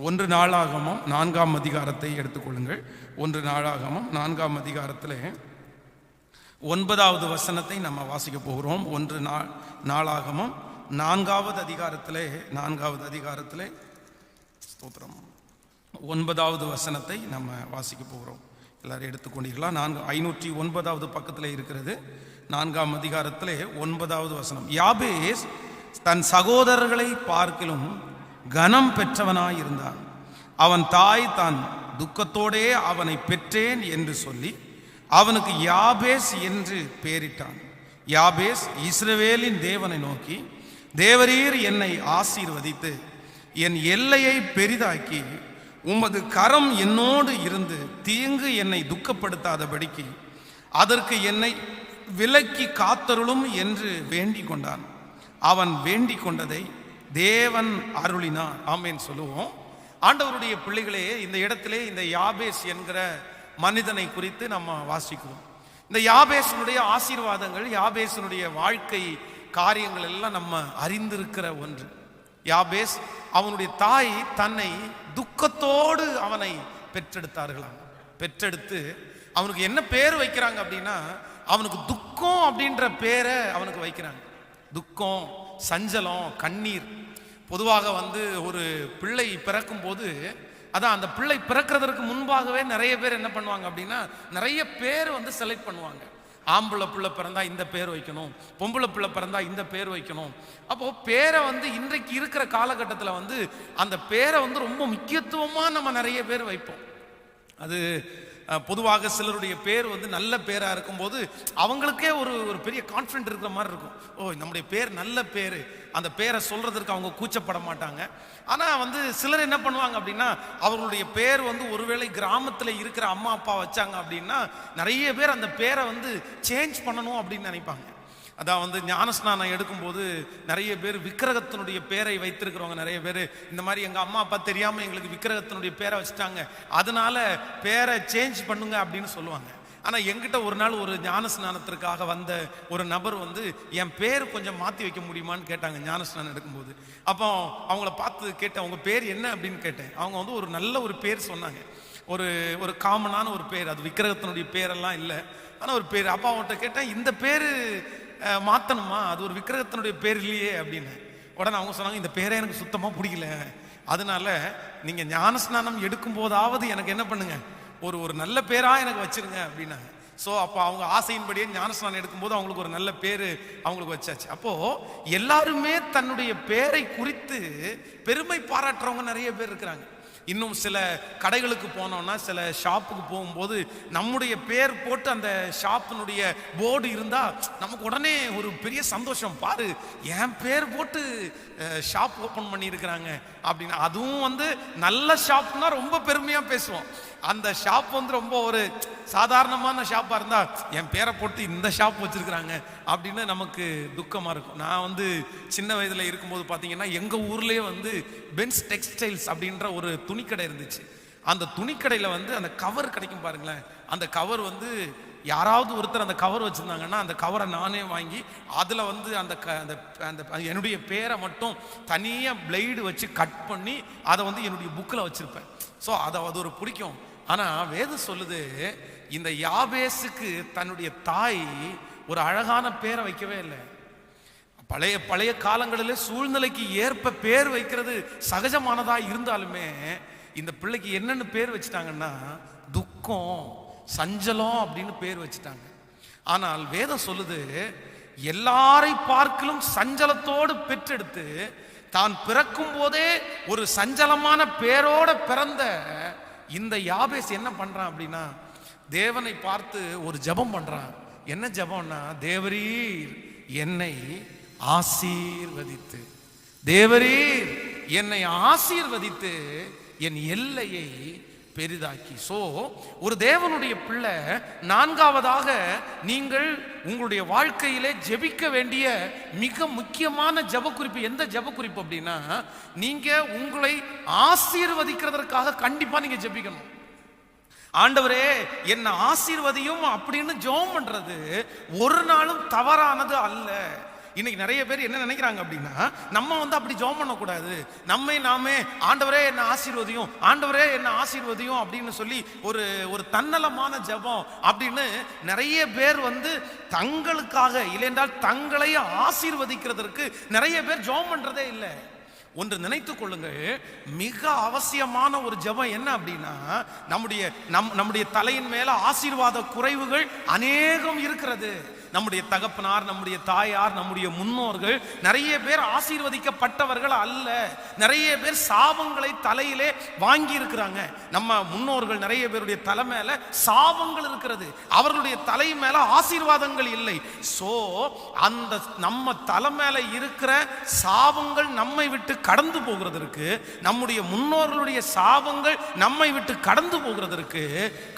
ஒன்று நாளாகமம் 4ஆம் அதிகாரத்தை எடுத்துக்கொள்ளுங்கள். ஒன்று நாளாகமம் 4ஆம் அதிகாரத்தில் 9வது வசனத்தை நம்ம வாசிக்க போகிறோம். ஒன்று நாளாகமம் 4வது அதிகாரத்திலே ஸ்தோத்திரம் 9வது வசனத்தை நம்ம வாசிக்க போகிறோம். எல்லாரும் எடுத்துக்கொண்டீர்களா? 509வது பக்கத்தில் இருக்கிறது. 4ஆம் அதிகாரத்திலே 9வது வசனம். யாபேஸ் தன் சகோதரர்களை பார்க்கிலும் கனம் பெற்றவனாயிருந்தான். அவன் தாய் தான் துக்கத்தோடே அவனை பெற்றேன் என்று சொல்லி அவனுக்கு யாபேஸ் என்று பெயரிட்டான். யாபேஸ் இஸ்ரவேலின் தேவனை நோக்கி, தேவரீர் என்னை ஆசீர்வதித்து என் எல்லையை பெரிதாக்கி உமது கரம் என்னோடு இருந்து தீங்கு என்னை துக்கப்படுத்தாதபடிக்கு அதற்கு என்னை விலக்கி காத்தருளும் என்று வேண்டிக் கொண்டான். அவன் வேண்டிக் கொண்டதை தேவன் அருளினான். ஆமேன் சொல்லுவோம். ஆண்டவருடைய பிள்ளைகளே, இந்த இடத்திலே இந்த யாபேஸ் என்கிற மனிதனை குறித்து நம்ம வாசிக்கிறோம். இந்த யாபேசனுடைய ஆசீர்வாதங்கள், யாபேசனுடைய வாழ்க்கை காரியங்கள் எல்லாம் நம்ம அறிந்திருக்கிற ஒன்று. யாபேஸ் அவனுடைய தாய் தன்னை துக்கத்தோடு அவனை பெற்றெடுத்தார்களாம். பெற்றெடுத்து அவனுக்கு என்ன பேர் வைக்கிறாங்க அப்படின்னா, அவனுக்கு துக்கம் அப்படின்ற பேரை அவனுக்கு வைக்கிறாங்க. துக்கம், சஞ்சலம், கண்ணீர். பொதுவாக ஒரு பிள்ளை பிறக்கும் போது, அதான் அந்த பிள்ளை பிறக்கிறதுக்கு முன்பாகவே நிறைய பேர் என்ன பண்ணுவாங்க அப்படின்னா, நிறைய பேர் செலக்ட் பண்ணுவாங்க. ஆம்பளை பிள்ளை பிறந்தா இந்த பேர் வைக்கணும், பொம்பளை பிள்ளை பிறந்தா இந்த பேர் வைக்கணும். அப்போ பேரை இன்றைக்கு இருக்கிற காலகட்டத்தில் அந்த பேரை ரொம்ப முக்கியத்துவமா நம்ம நிறைய பேர் வைப்போம். அது பொதுவாக சிலருடைய பேர் நல்ல பேராக இருக்கும்போது அவங்களுக்கே ஒரு பெரிய கான்ஃபிடென்ட் இருக்கிற மாதிரி இருக்கும். ஓ, நம்முடைய பேர் நல்ல பேர், அந்த பேரை சொல்றதற்கு அவங்க கூச்சப்பட மாட்டாங்க. ஆனால் சிலர் என்ன பண்ணுவாங்க அப்படின்னா, அவர்களுடைய பேர் ஒருவேளை கிராமத்தில் இருக்கிற அம்மா அப்பா வச்சாங்க அப்படின்னா நிறைய பேர் அந்த பேரை சேஞ்ச் பண்ணணும் அப்படின்னு நினைப்பாங்க. அதான் ஞானஸ்நானம் எடுக்கும்போது நிறைய பேர் விக்கிரகத்தினுடைய பேரை வைத்திருக்கிறவங்க நிறைய பேர், இந்த மாதிரி எங்கள் அம்மா அப்பா தெரியாமல் எங்களுக்கு விக்கிரகத்தினுடைய பேரை வச்சுட்டாங்க, அதனால பேரை சேஞ்ச் பண்ணுங்க அப்படின்னு சொல்லுவாங்க. ஆனால் எங்கிட்ட ஒரு நாள் ஒரு ஞானஸ்நானத்திற்காக வந்த ஒரு நபர் என் பேர் கொஞ்சம் மாற்றி வைக்க முடியுமான்னு கேட்டாங்க ஞானஸ்நானம் எடுக்கும்போது. அப்போ அவங்கள பார்த்து கேட்டேன், அவங்க பேர் என்ன அப்படின்னு கேட்டேன். அவங்க ஒரு நல்ல ஒரு பேர் சொன்னாங்க. ஒரு காமனான ஒரு பேர், அது விக்கிரகத்தினுடைய பேரெல்லாம் இல்லை, ஆனால் ஒரு பேர். அப்பா அவன்கிட்ட கேட்டேன், இந்த பேர் மாற்றணுமா, அது ஒரு விக்கிரகத்தினுடைய பேர் இல்லையே அப்படின்னு. உடனே அவங்க சொன்னாங்க, இந்த பேரை எனக்கு சுத்தமாக பிடிக்கல, அதனால நீங்கள் ஞானஸ்நானம் எடுக்கும் போதாவது எனக்கு என்ன பண்ணுங்க, ஒரு நல்ல பேராக எனக்கு வச்சிருங்க அப்படின்னாங்க. ஸோ அப்போ அவங்க ஆசையின்படியே ஞானஸ்நானம் எடுக்கும்போது அவங்களுக்கு ஒரு நல்ல பேர் அவங்களுக்கு வச்சாச்சு. அப்போது எல்லாருமே தன்னுடைய பேரை குறித்து பெருமை பாராட்டுறவங்க நிறைய பேர் இருக்கிறாங்க. இன்னும் சில கடைகளுக்கு போனோம்னா, சில ஷாப்புக்கு போகும்போது நம்முடைய பேர் போட்டு அந்த ஷாப்பினுடைய போர்டு இருந்தால் நமக்கு உடனே ஒரு பெரிய சந்தோஷம். பாரு, என் பேர் போட்டு ஷாப் ஓப்பன் பண்ணியிருக்கிறாங்க அப்படின்னு. அதுவும் நல்ல ஷாப்னா ரொம்ப பெருமையாக பேசுவோம். அந்த ஷாப் ரொம்ப ஒரு சாதாரணமான ஷாப்பாக இருந்தால் என் பேரை போட்டு இந்த ஷாப் வச்சுருக்கிறாங்க அப்படின்னு நமக்கு துக்கமாக இருக்கும். நான் சின்ன வயதில் இருக்கும்போது பார்த்தீங்கன்னா, எங்கள் ஊர்லேயே பென்ஸ் டெக்ஸ்டைல்ஸ் அப்படின்ற ஒரு துணிக்கடை இருந்துச்சு. அந்த துணிக்கடையில் அந்த கவர் கிடைக்கும் பாருங்களேன். அந்த கவர் யாராவது ஒருத்தர் அந்த கவர் வச்சுருந்தாங்கன்னா அந்த கவரை நானே வாங்கி அதில் அந்த என்னுடைய பேரை மட்டும் தனியாக பிளேடு வச்சு கட் பண்ணி அதை என்னுடைய புக்கில் வச்சுருப்பேன். ஸோ அது ஒரு பிடிக்கும். ஆனால் வேதம் சொல்லுது, இந்த யாபேஸுக்கு தன்னுடைய தாய் ஒரு அழகான பேரை வைக்கவே இல்லை. பழைய காலங்களில் சூழ்நிலைக்கு ஏற்ப பேர் வைக்கிறது சகஜமானதாக இருந்தாலுமே இந்த பிள்ளைக்கு என்னென்னு பேர் வச்சுட்டாங்கன்னா, துக்கம், சஞ்சலம் அப்படின்னு பேர் வச்சுட்டாங்க. ஆனால் வேதம் சொல்லுது, எல்லாரை பார்க்கிலும் சஞ்சலத்தோடு பெற்றெடுத்து தான் பிறக்கும் போதே ஒரு சஞ்சலமான பேரோட பிறந்த இந்த யாபேஸ் என்ன பண்றான் அப்படின்னா, தேவனை பார்த்து ஒரு ஜெபம் பண்றான். என்ன ஜெபம்னா, தேவரீர் என்னை ஆசீர்வதித்து, தேவரீர் என்னை ஆசீர்வதித்து என் எல்லையை பெரிதாக்கி. சோ ஒரு தேவனுடைய பிள்ளை, நான்காவதாக நீங்கள் உங்களுடைய வாழ்க்கையிலே ஜெபிக்க வேண்டிய மிக முக்கியமான ஜெப குறிப்பு. எந்த ஜெப குறிப்பு அப்படின்னா, நீங்க உங்களை ஆசீர்வதிக்கிறதற்காக கண்டிப்பா நீங்க ஜெபிக்கணும். ஆண்டவரே என்ன ஆசீர்வதியும் அப்படின்னு ஜெபம் பண்றது ஒரு நாளும் தவறானது அல்ல. இன்னைக்கு நிறைய பேர் என்ன நினைக்கிறாங்க அப்படின்னா, நம்ம அப்படி ஜெபம் பண்ணக்கூடாது, நம்மை நாமே ஆண்டவரே என்ன ஆசீர்வதியும், ஆண்டவரே என்ன ஆசீர்வதியும் அப்படின்னு சொல்லி ஒரு தன்னலமான ஜெபம் அப்படின்னு நிறைய பேர் தங்களுக்காக இல்லையென்றால் தங்களை ஆசீர்வதிக்கிறதற்கு நிறைய பேர் ஜெபம் பண்றதே இல்லை. ஒன்று நினைத்துக் கொள்ளுங்கள், மிக அவசியமான ஒரு ஜெபம் என்ன அப்படின்னா, நம்முடைய தலையின் மேல ஆசீர்வாத குறைவுகள் அநேகம் இருக்கிறது. நம்முடைய தகப்பனார், நம்முடைய தாயார், நம்முடைய முன்னோர்கள் நிறைய பேர் ஆசீர்வதிக்கப்பட்டவர்கள் அல்ல. நிறைய பேர் சாபங்களை தலையிலே வாங்கி இருக்கிறாங்க. நம்ம முன்னோர்கள் நிறைய பேருடைய தலை மேல சாபங்கள் இருக்கிறது, அவர்களுடைய தலை மேல ஆசீர்வாதங்கள் இல்லை. சோ அந்த நம்ம தலை மேல இருக்கிற சாபங்கள் நம்மை விட்டு கடந்து போகிறதற்கு, நம்முடைய முன்னோர்களுடைய சாபங்கள் நம்மை விட்டு கடந்து போகிறதற்கு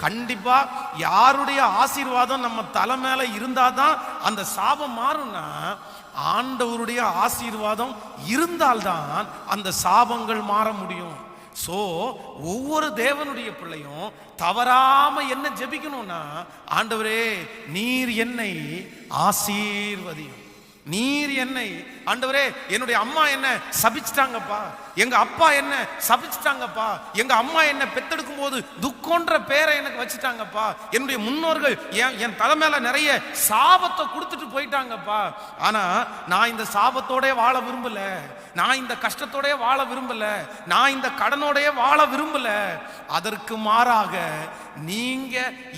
கண்டிப்பா யாருடைய ஆசீர்வாதம் நம்ம தலை மேல இருந்தாதான் அந்த சாபம் மாறும்னா, ஆண்டவருடைய ஆசீர்வாதம் இருந்தால்தான் அந்த சாபங்கள் மாற முடியும். சோ ஒவ்வொரு தேவனுடைய பிள்ளையும் தவறாம என்ன ஜெபிக்கணும்னா, ஆண்டவரே நீர் என்னை ஆசீர்வதியும், நீர் என்னை, ஆண்டவரே என்னுடைய அம்மா என்ன சபிச்சிட்டாங்கப்பா, எங்க அப்பா என்ன சபிச்சிட்டாங்கப்பா, எங்க அம்மா என்ன பெத்தெடுக்கும் போது துக்கம்ன்ற பேரை எனக்கு வச்சுட்டாங்கப்பா, என்னுடைய முன்னோர்கள் என் தலைமையில நிறைய சாபத்தை கொடுத்துட்டு போயிட்டாங்கப்பா. ஆனா நான் இந்த சாபத்தோட வாழ விரும்பல, நான் இந்த கஷ்டத்தோட வாழ விரும்பல, நான் இந்த கடனோட வாழ விரும்பல. அதற்கு மாறாக நீங்க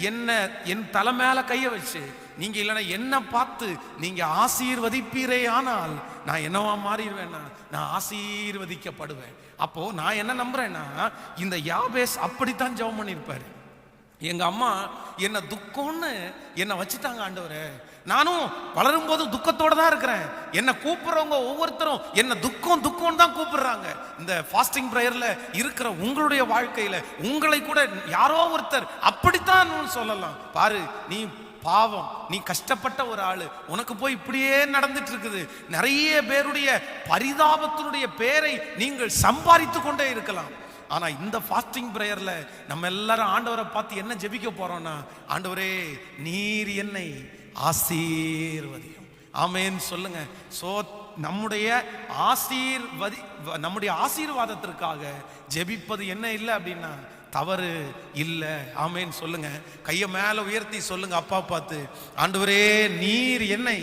என்ன என் தலை மேல கைய வச்சு, நீங்க இல்லைன்னா என்ன பார்த்து நீங்க ஆசீர்வதிப்பீரே ஆனால் நான் என்னவா மாறிடுவேன்னா, நான் ஆசீர்வதிக்கப்படுவேன். அப்போ நான் என்ன நம்புறேன்னா, இந்த யாபேஸ் அப்படித்தான் ஜெபம் பண்ணியிருப்பாரு. எங்க அம்மா என்ன துக்கம்னு என்ன வச்சுட்டாங்க ஆண்டவரே, நானும் வளரும் போது துக்கத்தோட தான் இருக்கிறேன், என்ன கூப்பிடுறவங்க ஒவ்வொருத்தரும் என்ன துக்கம் துக்கம் தான் கூப்பிடுறாங்க. இந்த ஃபாஸ்டிங் பிரேயர்ல இருக்கிற உங்களுடைய வாழ்க்கையில உங்களை கூட யாரோ ஒருத்தர் அப்படித்தான் சொல்லலாம். பாரு நீ பாவம், நீ கஷ்டப்பட்ட ஒரு ஆளு, உனக்கு போய் இப்படியே நடந்துட்டு இருக்குது. நிறைய பேருடைய பரிதாபத்தினுடைய பேரை நீங்கள் சம்பாதித்து கொண்டே இருக்கலாம். ஆனா இந்த ஃபாஸ்டிங் பிரேயர்ல நம்ம எல்லாரும் ஆண்டவரை பார்த்து என்ன ஜெபிக்க போறோம்னா, ஆண்டவரே நீர் என்னை ஆசீர்வதியும். ஆமென் சொல்லுங்க. சோ நம்முடைய ஆசீர்வாதத்திற்காக ஜெபிப்பது என்ன இல்லை அப்படின்னா தவறு இல்லை. ஆமென் சொல்லுங்க. கையை மேல உயர்த்தி சொல்லுங்க அப்பா பார்த்து, ஆண்டவரே நீர் என்னை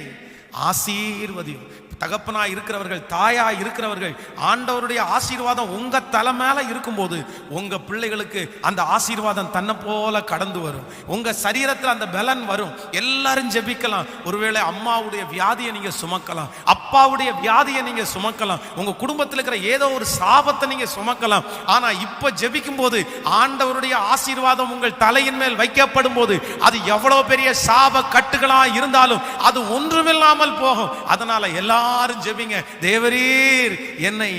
ஆசீர்வதியும். தகப்பனா இருக்கிறவர்கள், தாயா இருக்கிறவர்கள், ஆண்டவருடைய ஆசீர்வாதம் உங்க தலை மேல இருக்கும்போது உங்க பிள்ளைகளுக்கு அந்த ஆசீர்வாதம் தன்னை போல கடந்து வரும். உங்க சரீரத்தில் அந்த பலன் வரும். எல்லாரும் ஜெபிக்கலாம். ஒருவேளை அம்மாவுடைய வியாதியை நீங்க சுமக்கலாம், அப்பாவுடைய வியாதியை நீங்க சுமக்கலாம், உங்க குடும்பத்தில் இருக்கிற ஏதோ ஒரு சாபத்தை நீங்க சுமக்கலாம். ஆனா இப்ப ஜெபிக்கும் போது ஆண்டவருடைய ஆசீர்வாதம் உங்கள் தலையின் மேல் வைக்கப்படும் போது அது எவ்வளவு பெரிய சாப கட்டுகளா இருந்தாலும் அது ஒன்றுமில்லாமல் போகும். அதனால எல்லாரும் ஜெபிங்க, தேவரீர் என்னை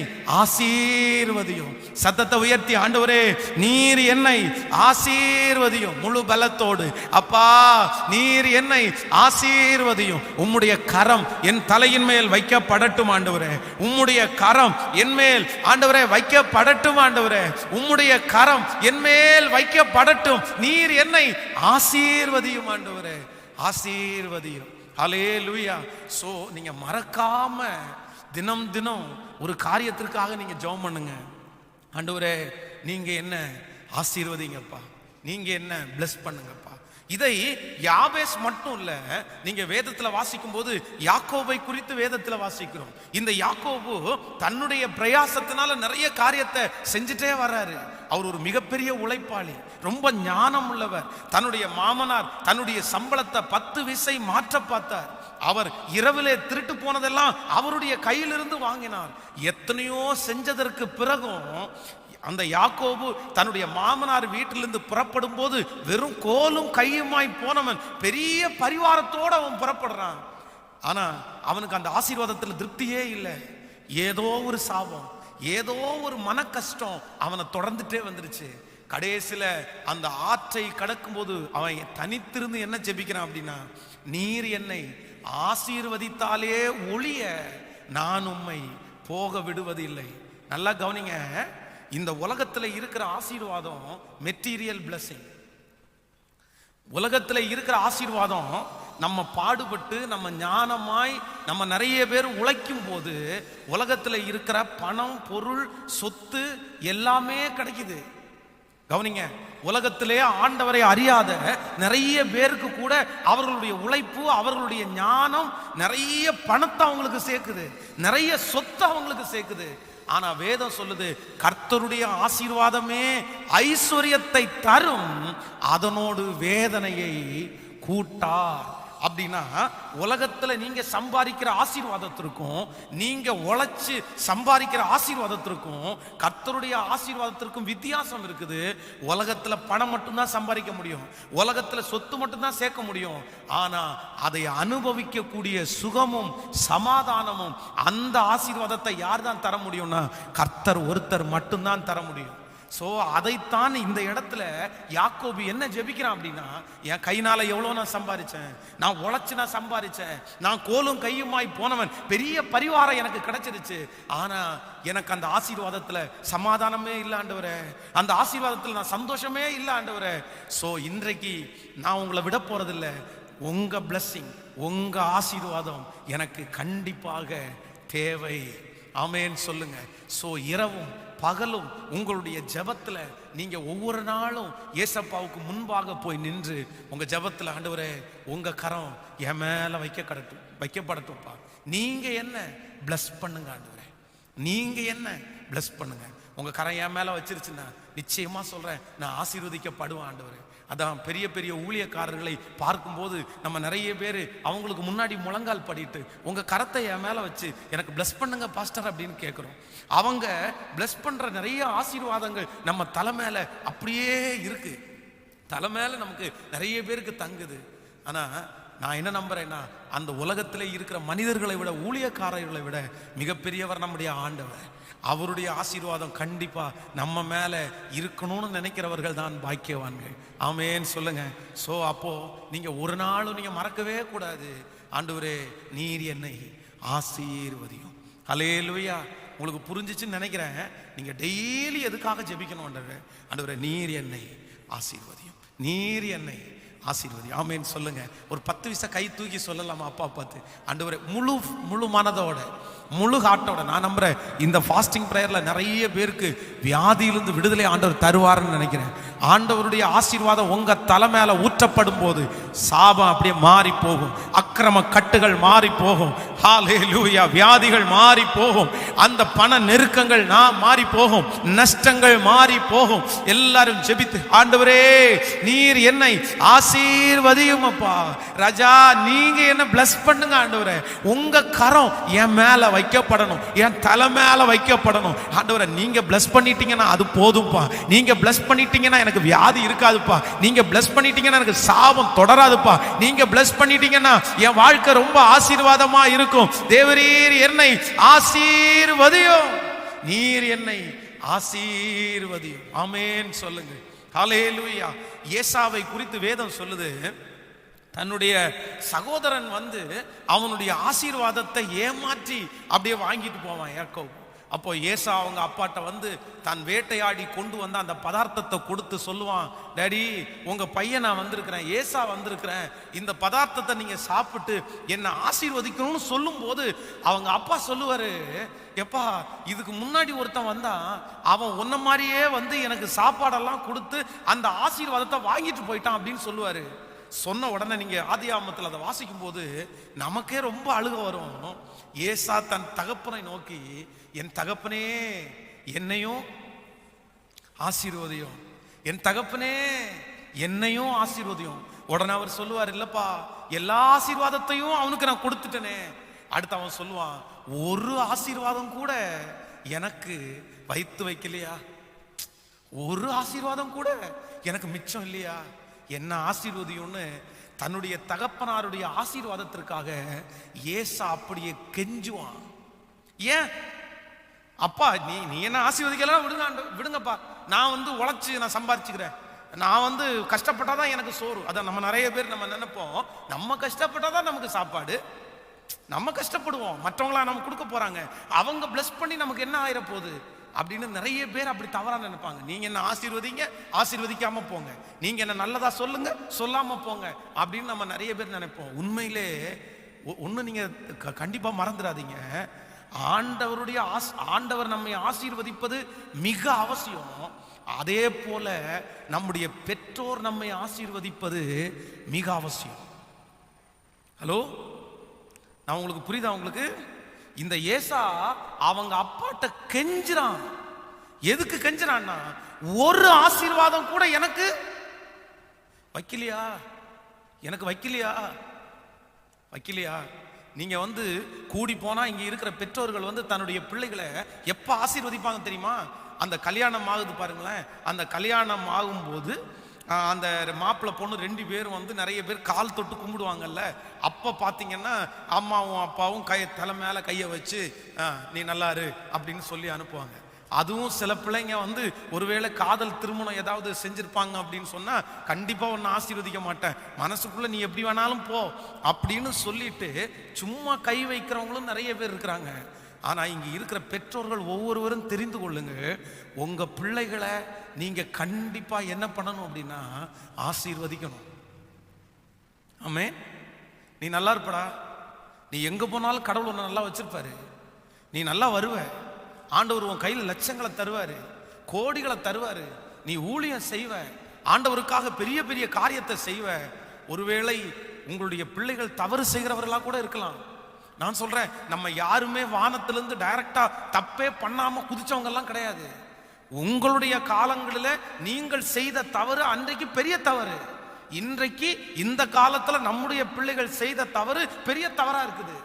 ஆசீர்வதியும். சத்தத்தை உயர்த்தி ஆண்டவரே நீர் என்னை ஆசீர்வதியும். முழு பலத்தோடு அப்பா நீர் என்னை ஆசீர்வதியும். உம்முடைய கரம் என் தலையின் மேல் வைக்கப்படட்டும் ஆண்டவரே, உம்முடைய கரம் என் மேல் ஆண்டவரே வைக்கப்படட்டும் ஆண்டவரே, உம்முடைய கரம் என் மேல் வைக்கப்படட்டும். நீர் என்னை ஆசீர்வதியும் ஆண்டவரே, ஆசீர்வதியும். ஹல்லேலூயா. சோ நீங்க மறக்காம தினம் தினம் ஒரு காரியத்திற்காக நீங்க ஜெபம் பண்ணுங்க. ஆண்டவரே நீங்க என்ன ஆசீர்வதிங்கப்பா, நீங்க என்ன பிளஸ் பண்ணுங்கப்பா. இதை யாபேஸ் மட்டும் இல்ல, நீங்க வேதத்துல வாசிக்கும் போது யாக்கோபை குறித்து வேதத்துல வாசிக்கிறோம். இந்த யாக்கோபு தன்னுடைய பிரயாசத்தினால நிறைய காரியத்தை செஞ்சுட்டே வர்றாரு. அவர் ஒரு மிகப்பெரிய உழைப்பாளி, ரொம்ப ஞானம் உள்ளவர். தன்னுடைய மாமனார் தன்னுடைய சம்பளத்தை 10 விசை மாற்ற பார்த்தார். அவர் இரவிலே திருட்டு போனதெல்லாம் அவருடைய கையிலிருந்து வாங்கினார். எத்தனையோ செஞ்சதற்கு பிறகும் அந்த யாக்கோபு தன்னுடைய மாமனார் வீட்டிலிருந்து புறப்படும் போது வெறும் கோலும் கையுமாய் போனவன் பெரிய பரிவாரத்தோடு அவன் புறப்படுறான். ஆனா அவனுக்கு அந்த ஆசீர்வாதத்தில் திருப்தியே இல்லை. ஏதோ ஒரு சாபம், ஏதோ ஒரு மன கஷ்டம் அவனை தொடர்ந்துட்டே வந்துருச்சு. கடைசியில அந்த ஆற்றை கடக்கும் போது அவன் தனித்திருந்து என்ன ஜெபிக்கிறான் அப்படின்னா, நீர் என்னை ஆசீர்வதித்தாலே ஒழிய நான் உம்மை போக விடுவதில்லை. நல்லா கவனிங்க, இந்த உலகத்துல இருக்கிற ஆசீர்வாதம் மெட்டீரியல் பிளஸிங். உலகத்துல இருக்கிற ஆசீர்வாதம் நம்ம பாடுபட்டு நம்ம ஞானமாய் நம்ம நிறைய பேர் உழைக்கும் போது உலகத்துல இருக்கிற பணம், பொருள், சொத்து எல்லாமே கிடைக்குது. கவனிங்க, உலகத்திலே ஆண்டவரை அறியாத நிறைய பேருக்கு கூட அவர்களுடைய உழைப்பு, அவர்களுடைய ஞானம் நிறைய பணத்தை அவங்களுக்கு சேர்க்குது, நிறைய சொத்து அவங்களுக்கு சேர்க்குது. ஆனா வேதம் சொல்லுது, கர்த்தருடைய ஆசீர்வாதமே ஐஸ்வர்யத்தை தரும், அதனோடு வேதனையை கூட்டார். அப்படின்னா உலகத்துல நீங்க சம்பாதிக்கிற ஆசீர்வாதத்திற்கும் நீங்க உழைச்சு சம்பாதிக்கிற ஆசீர்வாதத்திற்கும் கர்த்தருடைய ஆசீர்வாதத்திற்கும் வித்தியாசம் இருக்குது. உலகத்துல பணம் மட்டும்தான் சம்பாதிக்க முடியும், உலகத்துல சொத்து மட்டும்தான் சேர்க்க முடியும். ஆனா அதை அனுபவிக்கக்கூடிய சுகமும் சமாதானமும் அந்த ஆசீர்வாதத்தை யார் தான் தர முடியும்னா கர்த்தர் ஒருத்தர் மட்டும்தான் தர முடியும். ஸோ அதைத்தான் இந்த இடத்துல யாக்கோபு என்ன ஜெபிக்கிறான் அப்படின்னா, என் கையினால எவ்வளோ நான் சம்பாதிச்சேன், நான் உழைச்சு நான் சம்பாதிச்சேன், நான் கோலும் கையுமாய் போனவன், பெரிய பரிவாரம் எனக்கு கிடைச்சிருச்சு. ஆனா எனக்கு அந்த ஆசீர்வாதத்துல சமாதானமே இல்லை ஆண்டவரே, அந்த ஆசீர்வாதத்துல நான் சந்தோஷமே இல்லை ஆண்டவரே. ஸோ இன்றைக்கு நான் உங்களை விட போறதில்லை, உங்க பிளஸ்ஸிங், உங்க ஆசீர்வாதம் எனக்கு கண்டிப்பாக தேவை. ஆமென் சொல்லுங்க. ஸோ இரவும் பகலும் உங்களுடைய ஜெபத்துல நீங்க ஒவ்வொரு நாளும் ஏசப்பாவுக்கு முன்பாக போய் நின்று உங்க ஜெபத்துல, ஆண்டவரே உங்க கரம் என் மேல வைக்கப்படட்டும்ப்பா, நீங்க என்ன பிளஸ் பண்ணுங்க ஆண்டவரே, நீங்க என்ன பிளஸ் பண்ணுங்க. உங்க கரம் என் மேல வச்சிருச்சுன்னா நிச்சயமா சொல்றேன், நான் ஆசீர்வதிக்கப்படுவேன் ஆண்டவரே. அதான் பெரிய பெரிய ஊழியக்காரர்களை பார்க்கும்போது நம்ம நிறைய பேர் அவங்களுக்கு முன்னாடி முழங்கால் படிட்டு உங்க கரத்தை என் மேல வச்சு எனக்கு பிளஸ் பண்ணுங்க பாஸ்டர் அப்படின்னு கேட்குறோம். அவங்க பிளஸ் பண்ற நிறைய ஆசீர்வாதங்கள் நம்ம தலை மேல அப்படியே இருக்கு, தலை மேல நமக்கு நிறைய பேருக்கு தங்குது. ஆனா நான் என்ன நம்புறேன்னா, அந்த உலகத்திலே இருக்கிற மனிதர்களை விட, ஊழியக்காரர்களை விட மிகப்பெரியவர் நம்முடைய ஆண்டவர். அவருடைய ஆசீர்வாதம் கண்டிப்பா நம்ம மேல இருக்கணும்னு நினைக்கிறவர்கள் தான் பாக்கியவான்கள். ஆமென் சொல்லுங்க. சோ அப்போ நீங்க ஒரு நாளும் நீங்க மறக்கவே கூடாது, ஆண்டவரே நீர் என்னை ஆசீர்வதியும். ஹல்லேலூயா. உங்களுக்கு புரிஞ்சிச்சுன்னு நினைக்கிறேன். நீங்க டெய்லி எதுக்காக ஜெபிக்கணும், ஆண்டவரே நீர் என்னை ஆசீர்வதியும், நீர் என்னை ஆசீர்வதி. ஆமென் சொல்லுங்க. ஒரு 10 விசை கை தூக்கி சொல்லலாமா அப்பா பார்த்து, ஆண்டவரே முழு மனதோட முழு ஹார்ட்டோட நான் நம்புறேன். இந்த ஃபாஸ்டிங் ப்ரேயர்ல நிறைய பேருக்கு வியாதியிலிருந்து விடுதலை ஆண்டவர் தருவார்னு நினைக்கிறேன். ஆண்டவருடைய ஆசீர்வாதம் உங்க தலை மேல ஊற்றப்படும் போது சாபம் அப்படியே மாறி போகும், அக்கிரம கட்டுகள் மாறி போகும், ஹல்லேலூயா, வியாதிகள் மாறி போகும், அந்த பண நெருக்கங்கள் மாறி போகும், நஷ்டங்கள் மாறி போகும். எல்லாரும் ஜெபித்து, ஆண்டவரே நீர் என்னை ஆசீர்வதியும் அப்பா, ராஜா நீங்க என்ன பிளஸ் பண்ணுங்க ஆண்டவரே, உங்க கரம் என் மேல வைக்கப்படணும், என் தலை மேல வைக்கப்படணும். ஆண்டவரே நீங்க பிளஸ் பண்ணிட்டீங்கன்னா அது போதும்பா, நீங்க பிளஸ் பண்ணிட்டீங்கன்னா எனக்கு வியாதி இருக்காதுப்பா, நீங்க பிளஸ் பண்ணிட்டீங்கன்னா எனக்கு சாபம் தொடராதுப்பா, நீங்க பிளஸ் பண்ணிட்டீங்கன்னா என் வாழ்க்கை ரொம்ப ஆசீர்வாதமா இருக்கும். தேவரீர் என்னை ஆசீர்வதியும், நீர் என்னை ஆசீர்வதியும். ஆமென் சொல்லுங்க. ஹல்லேலூயா. ஏசாவை குறித்து வேதம் சொல்லுது, தன்னுடைய சகோதரன் அவனுடைய ஆசீர்வாதத்தை ஏமாற்றி அப்படியே வாங்கிட்டு போவான் யாக்கோபு. அப்போ ஏசா அவங்க அப்பாட்ட தான் வேட்டையாடி கொண்டு வந்த அந்த பதார்த்தத்தை கொடுத்து சொல்லுவான், டாடி உங்க பையன் நான் வந்திருக்கிறேன், ஏசா வந்திருக்கிறேன், இந்த பதார்த்தத்தை நீங்க சாப்பிட்டு என்னை ஆசீர்வதிக்கணும்னு சொல்லும் போது அவங்க அப்பா சொல்லுவாரு, எப்பா இதுக்கு முன்னாடி ஒருத்தன் வந்தான், அவன் உன்ன மாதிரியே எனக்கு சாப்பாடெல்லாம் கொடுத்து அந்த ஆசீர்வாதத்தை வாங்கிட்டு போயிட்டான் அப்படின்னு சொல்லுவாரு. சொன்ன உடனே நீங்க ஆதியாகமத்தில் அதை வாசிக்கும் போது நமக்கே ரொம்ப அழுக வரும். ஏசா தன் தகப்பனை நோக்கி, என் தகப்பனே என்னையும் ஆசீர்வதியும், என் தகப்பனே என்னையும் ஆசீர்வதியும். உடனே அவர் சொல்லுவார், இல்லப்பா எல்லா ஆசீர்வாதத்தையும் அவனுக்கு நான் கொடுத்துட்டேனே. அடுத்து அவன் சொல்லுவான், ஒரு ஆசீர்வாதம் கூட எனக்கு வைத்து வைக்கலையா, ஒரு ஆசீர்வாதம் கூட எனக்கு மிச்சம் இல்லையா, என்ன ஆசீர்வதியும்னு தன்னுடைய தகப்பனாருடைய ஆசீர்வாதத்திற்காக ஏசா அப்படியே கெஞ்சுவான். ஏன் அப்பா நீ என்ன ஆசீர்வதிக்கலாம், விடுங்கப்பா, நான் உழைச்சு நான் சம்பாதிச்சுக்கிறேன், நான் கஷ்டப்பட்டாதான் எனக்கு சோறு. அதான் நம்ம நிறைய பேர் நம்ம நினைப்போம், நம்ம கஷ்டப்பட்டாதான் நமக்கு சாப்பாடு, நம்ம கஷ்டப்படுவோம், மற்றவங்களா நமக்கு கொடுக்க போறாங்க, அவங்க பிளஸ் பண்ணி நமக்கு என்ன ஆயிர போகுது. அப்படின்னு நிறைய பேர் அப்படி தவறா நினைப்பாங்க. நீங்க என்ன ஆசீர்வதிங்க, ஆசீர்வதிக்காம போங்க, நீங்க என்ன நல்லதா சொல்லுங்க, சொல்லாம போங்க அப்படின்னு நம்ம நிறைய பேர் நினைப்போம். உண்மையிலே ஒண்ணு நீங்க கண்டிப்பா மறந்துடாதீங்க, ஆண்டவர் நம்மை ஆசீர்வதிப்பது மிக அவசியம். அதே போல நம்முடைய பெற்றோர் நம்மை ஆசீர்வதிப்பது மிக அவசியம். ஹலோ, நான் உங்களுக்கு புரியுதா? உங்களுக்கு இந்த ஏசா அவங்க அப்பாட்ட கெஞ்சுறான். எதுக்கு கெஞ்சுறான்னா, ஒரு ஆசீர்வாதம் கூட எனக்கு வைக்கலையா, எனக்கு வைக்கலையா. நீங்க கூடி போனா இங்க இருக்கிற பெற்றோர்கள் தன்னுடைய பிள்ளைகளை எப்ப ஆசீர்வதிப்பாங்க தெரியுமா? அந்த கல்யாணம் ஆகுது பாருங்களேன், அந்த கல்யாணம் ஆகும்போது அந்த மாப்பிள்ளை பொண்ணு 2 பேரும் நிறைய பேர் கால் தொட்டு கும்பிடுவாங்கல்ல. அப்ப பாத்தீங்கன்னா அம்மாவும் அப்பாவும் தலை மேல கையை வச்சு நீ நல்லா இரு அப்படின்னு சொல்லி அனுப்புவாங்க. அதுவும் சில பிள்ளைங்க ஒருவேளை காதல் திருமணம் ஏதாவது செஞ்சிருப்பாங்க அப்படின்னு சொன்னா, கண்டிப்பா உன்னை ஆசீர்வதிக்க மாட்டேன், மனசுக்குள்ள நீ எப்படி வேணாலும் போ அப்படின்னு சொல்லிட்டு சும்மா கை வைக்கிறவங்களும் நிறைய பேர் இருக்கிறாங்க. ஆனா இங்க இருக்கிற பெற்றோர்கள் ஒவ்வொருவரும் தெரிந்து கொள்ளுங்க, உங்க பிள்ளைகளை நீங்க கண்டிப்பா என்ன பண்ணணும் அப்படின்னா ஆசீர்வதிக்கணும். ஆமே, நீ நல்லா இருப்படா, நீ எங்க போனாலும் கடவுள் உன்னை நல்லா வச்சிருப்பாரு, நீ நல்லா வருவ, ஆண்டவர் உன் கையில் லட்சங்களை தருவாரு, கோடிகளை தருவாரு, நீ ஊழியம் செய்வ, ஆண்டவருக்காக பெரிய பெரிய காரியத்தை செய்வ. ஒருவேளை உங்களுடைய பிள்ளைகள் தவறு செய்கிறவர்களா கூட இருக்கலாம். நான் சொல்றேன், நம்ம யாருமே வானத்திலிருந்து டைரக்டா தப்பே பண்ணாம குதிச்சவங்க எல்லாம் கிடையாது. உங்களுடைய காலங்களில் நீங்கள் செய்த தவறு அன்றைக்கு பெரிய தவறு, இன்றைக்கு இந்த காலத்துல நம்முடைய பிள்ளைகள் செய்த தவறு பெரிய தவறா இருக்குது.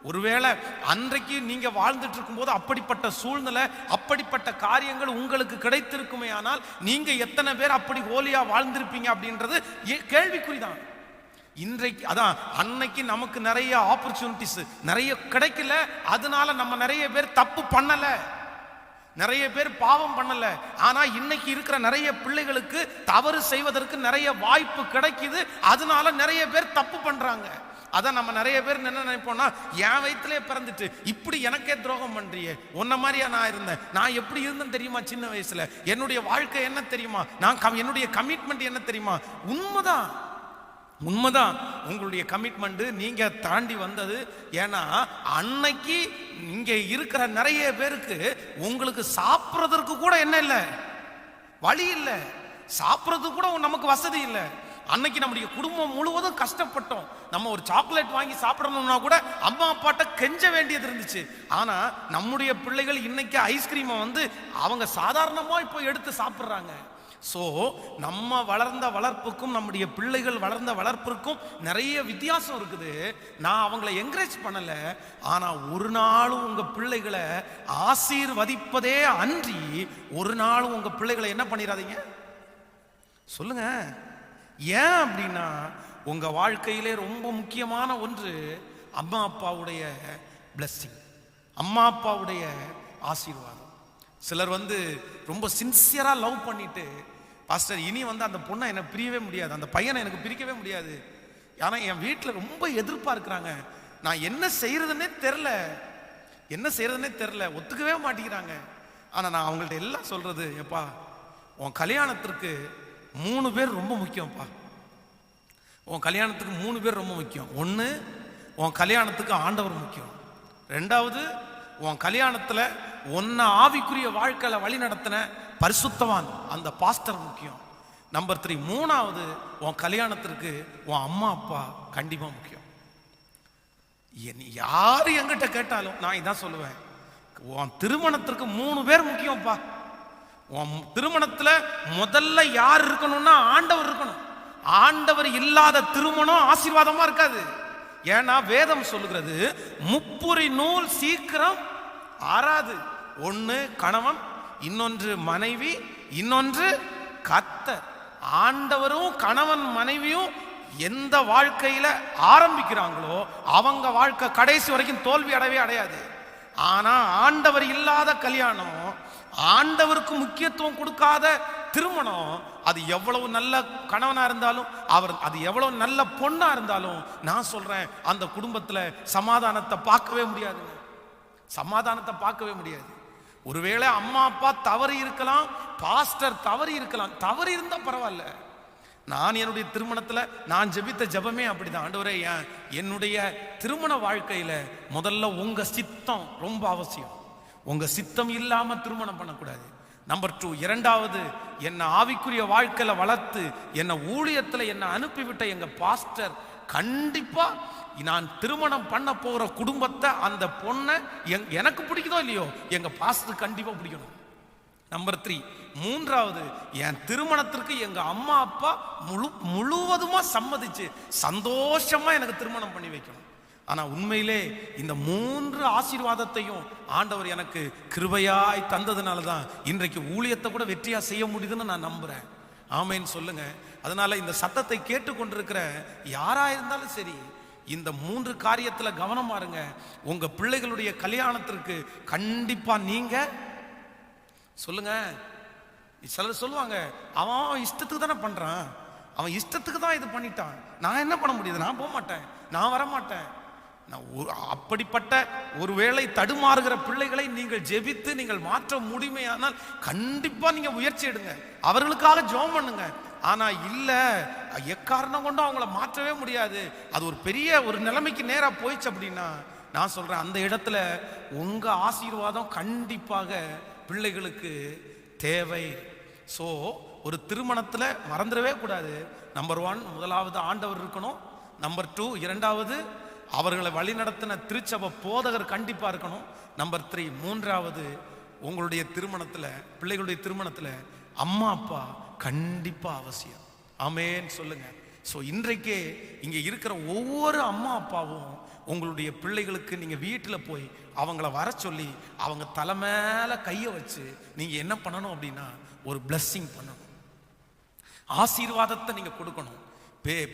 ஒருவேளை அன்றைக்கு நீங்க வாழ்ந்துட்டு இருக்கும் போது அப்படிப்பட்ட சூழ்நிலை, அப்படிப்பட்ட காரியங்கள் உங்களுக்கு கிடைத்திருக்குமே, ஆனால் நீங்க எத்தனை பேர் அப்படி ஹோலியா வாழ்ந்திருப்பீங்க அப்படின்றது கேள்விக்குறிதான். இன்றைக்கு அதான், அன்னைக்கு நமக்கு நிறைய ஆப்பர்ச்சுனிட்டிஸ் நிறைய கிடைக்கல, அதனால நம்ம நிறைய பேர் தப்பு பண்ணல, நிறைய பேர் பாவம் பண்ணல. ஆனா இன்னைக்கு இருக்கிற நிறைய பிள்ளைகளுக்கு தவறு செய்வதற்கு நிறைய வாய்ப்பு கிடைக்குது, அதனால நிறைய பேர் தப்பு பண்றாங்க. அதான் நம்ம நிறைய பேர் என்ன நினைப்போம்னா, என் வயிற்றுலே பிறந்துட்டு இப்படி எனக்கே துரோகம் பண்றியே, உன்ன மாதிரியா நான் இருந்தேன், நான் எப்படி இருந்தேன்னு தெரியுமா சின்ன வயசுல, என்னுடைய வாழ்க்கை என்ன தெரியுமா, நான் என்னுடைய கமிட்மெண்ட் என்ன தெரியுமா. உண்மைதான், உங்களுடைய கமிட்மெண்ட் நீங்க தாண்டி வந்தது. ஏன்னா அன்னைக்கு இங்க இருக்கிற நிறைய பேருக்கு உங்களுக்கு சாப்பிட்றதற்கு கூட என்ன இல்லை, வழி இல்லை, சாப்பிட்றதுக்கு கூட நமக்கு வசதி இல்லை. அன்னைக்கு நம்முடைய குடும்பம் முழுவதும் கஷ்டப்பட்டோம். நம்ம ஒரு சாக்லேட் வாங்கி சாப்பிடணும்னா கூட அம்மா அப்பாட்ட கெஞ்ச வேண்டியது இருந்துச்சு. ஆனா நம்முடைய பிள்ளைகள் இன்னைக்கு ஐஸ்கிரீமை அவங்க சாதாரணமா இப்போ எடுத்து சாப்பிட்றாங்க. ஸோ நம்ம வளர்ந்த வளர்ப்புக்கும் நம்முடைய பிள்ளைகள் வளர்ந்த வளர்ப்புக்கும் நிறைய வித்தியாசம் இருக்குது. நான் அவங்கள என்கரேஜ் பண்ணல, ஆனா ஒரு நாளும் உங்க பிள்ளைகளை ஆசீர்வதிப்பதே அன்றி ஒரு நாளும் உங்க பிள்ளைகளை என்ன பண்ணிடாதீங்க சொல்லுங்க. ஏன் அப்படின்னா, உங்க வாழ்க்கையிலே ரொம்ப முக்கியமான ஒன்று அம்மா அப்பாவுடைய பிளெஸ்ஸிங், அம்மா அப்பாவுடைய ஆசீர்வாதம். சிலர் ரொம்ப சின்சியரா லவ் பண்ணிட்டு, பாஸ்டர் இனி அந்த பொண்ணை எனக்கு பிரியவே முடியாது, அந்த பையனை எனக்கு பிரிக்கவே முடியாது, ஆனா என் வீட்டில் ரொம்ப எதிர்பார்க்கிறாங்க, நான் என்ன செய்யறதுன்னே தெரில, ஒத்துக்கவே மாட்டேங்கிறாங்க. ஆனா நான் அவங்கள்ட்ட எல்லாம் சொல்றது, எப்பா உன் கல்யாணத்திற்கு 3 பேர் ரொம்ப முக்கியம்ப்பா, உன் கல்யாணத்துக்கு 3 பேர் ரொம்ப முக்கியம். ஒன்று, உன் கல்யாணத்துக்கு ஆண்டவர் முக்கியம். 2வது, உன் கல்யாணத்துல உன்னை ஆவிக்குரிய வாழ்க்கையில வழி நடத்தின பரிசுத்தவான் அந்த பாஸ்டர் முக்கியம். நம்பர் 3, 3வது, உன் கல்யாணத்திற்கு உன் அம்மா அப்பா கண்டிப்பா முக்கியம். யாரு என்கிட்ட கேட்டாலும் நான் இதான் சொல்லுவேன், உன் திருமணத்திற்கு 3 பேர் முக்கியம்ப்பா. உன் திருமணத்துல முதல்ல யார் இருக்கணும்னா ஆண்டவர் இருக்கணும். ஆண்டவர் இல்லாத திருமணம் ஆசீர்வாதமா இருக்காது. ஏன்னா வேதம் சொல்லுகிறது, முப்புரி நூல் சீக்கிரம் ஆறாது. ஒன்று கணவன், இன்னொன்று மனைவி, இன்னொன்று கர்த்தர். ஆண்டவரும் கணவன் மனைவியும் எந்த வாழ்க்கையில ஆரம்பிக்கிறாங்களோ அவங்க வாழ்க்கை கடைசி வரைக்கும் தோல்வி அடையாது. ஆனா ஆண்டவர் இல்லாத கல்யாணம், ஆண்டவருக்கு முக்கியத்துவம் கொடுக்காத திருமணம், அது எவ்வளவு நல்ல கணவனா இருந்தாலும், அது எவ்வளவு நல்ல பொண்ணா இருந்தாலும், நான் சொல்றேன் அந்த குடும்பத்துல சமாதானத்தை பார்க்கவே முடியாது. ஒருவேளை அம்மா அப்பா தவறி இருக்கலாம், பாஸ்டர் தவறி இருக்கலாம். தவறி இருந்தா பரவாயில்ல. நான் என்னுடைய திருமணத்துல நான் ஜெபித்த ஜெபமே அப்படிதான். ஆண்டவரே, என்னுடைய திருமண வாழ்க்கையில முதல்ல உங்க சித்தம் ரொம்ப அவசியம். உங்க சித்தம் இல்லாம திருமணம் பண்ணக்கூடாது. நம்பர் 2, இரண்டாவது, என்னை ஆவிக்குரிய வாழ்க்கையில வளர்த்து என்னை ஊழியத்துல என்னை அனுப்பிவிட்ட எங்க பாஸ்டர் கண்டிப்பா நான் திருமணம் பண்ண போற குடும்பத்தை, அந்த பொண்ணை எனக்கு பிடிக்குதோ இல்லையோ எங்க பாஸ்டர் கண்டிப்பா பிடிக்கணும். நம்பர் 3, மூன்றாவது, என் திருமணத்திற்கு எங்க அம்மா அப்பா முழுவதுமா சம்மதிச்சு சந்தோஷமா எனக்கு திருமணம் பண்ணி வைக்கணும். ஆனா உண்மையிலே இந்த 3 ஆசீர்வாதத்தையும் ஆண்டவர் எனக்கு கிருபையாய் தந்ததுனாலதான் இன்றைக்கு ஊழியத்தை கூட வெற்றியா செய்ய முடியுதுன்னு நான் நம்புறேன். ஆமேன்னு சொல்லுங்க. அதனால இந்த சத்தத்தை கேட்டுக்கொண்டிருக்கிற யாரா இருந்தாலும் சரி, இந்த 3 காரியத்துல கவனமா இருங்க. உங்க பிள்ளைகளுடைய கல்யாணத்திற்கு கண்டிப்பா நீங்க சொல்லுங்க. சிலர் சொல்லுவாங்க, அவன் இஷ்டத்துக்கு தானே பண்றான், அவன் இஷ்டத்துக்கு தான் இது பண்ணிட்டான், நான் என்ன பண்ண முடியுது, நான் போக மாட்டேன், நான் வரமாட்டேன். அப்படிப்பட்ட ஒருவேளை தடுமாறுகிற பிள்ளைகளை நீங்கள் ஜெபித்து நீங்கள் மாற்ற முடியுமையானால் கண்டிப்பா நீங்க முயற்சி எடுங்க, அவர்களுக்காக ஜெபம் பண்ணுங்க. ஆனா இல்ல, எக்காரணம் கொண்டும் அவங்கள மாற்றவே முடியாது, அது ஒரு பெரிய ஒரு நிலைமைக்கு நேரா போயிடுச்சு அப்படின்னா, நான் சொல்றேன், அந்த இடத்துல உங்க ஆசீர்வாதம் கண்டிப்பாக பிள்ளைகளுக்கு தேவை. ஸோ ஒரு திருமணத்தில் மறந்துடவே கூடாது. நம்பர் 1, முதலாவது ஆண்டவர் இருக்கணும். நம்பர் 2, இரண்டாவது அவர்களை வழிநடத்தின திருச்சபை போதகர் கண்டிப்பாக இருக்கணும். நம்பர் 3, மூன்றாவது, உங்களுடைய திருமணத்தில், பிள்ளைகளுடைய திருமணத்தில் அம்மா அப்பா கண்டிப்பாக அவசியம். ஆமேன்னு சொல்லுங்க. ஸோ இன்றைக்கே இங்கே இருக்கிற ஒவ்வொரு அம்மா அப்பாவும் உங்களுடைய பிள்ளைகளுக்கு நீங்கள் வீட்டில் போய் அவங்கள வர சொல்லி அவங்க தலை மேலே கையை வச்சு நீங்கள் என்ன பண்ணணும் அப்படின்னா ஒரு பிளஸ்ஸிங் பண்ணணும், ஆசீர்வாதத்தை நீங்கள் கொடுக்கணும்.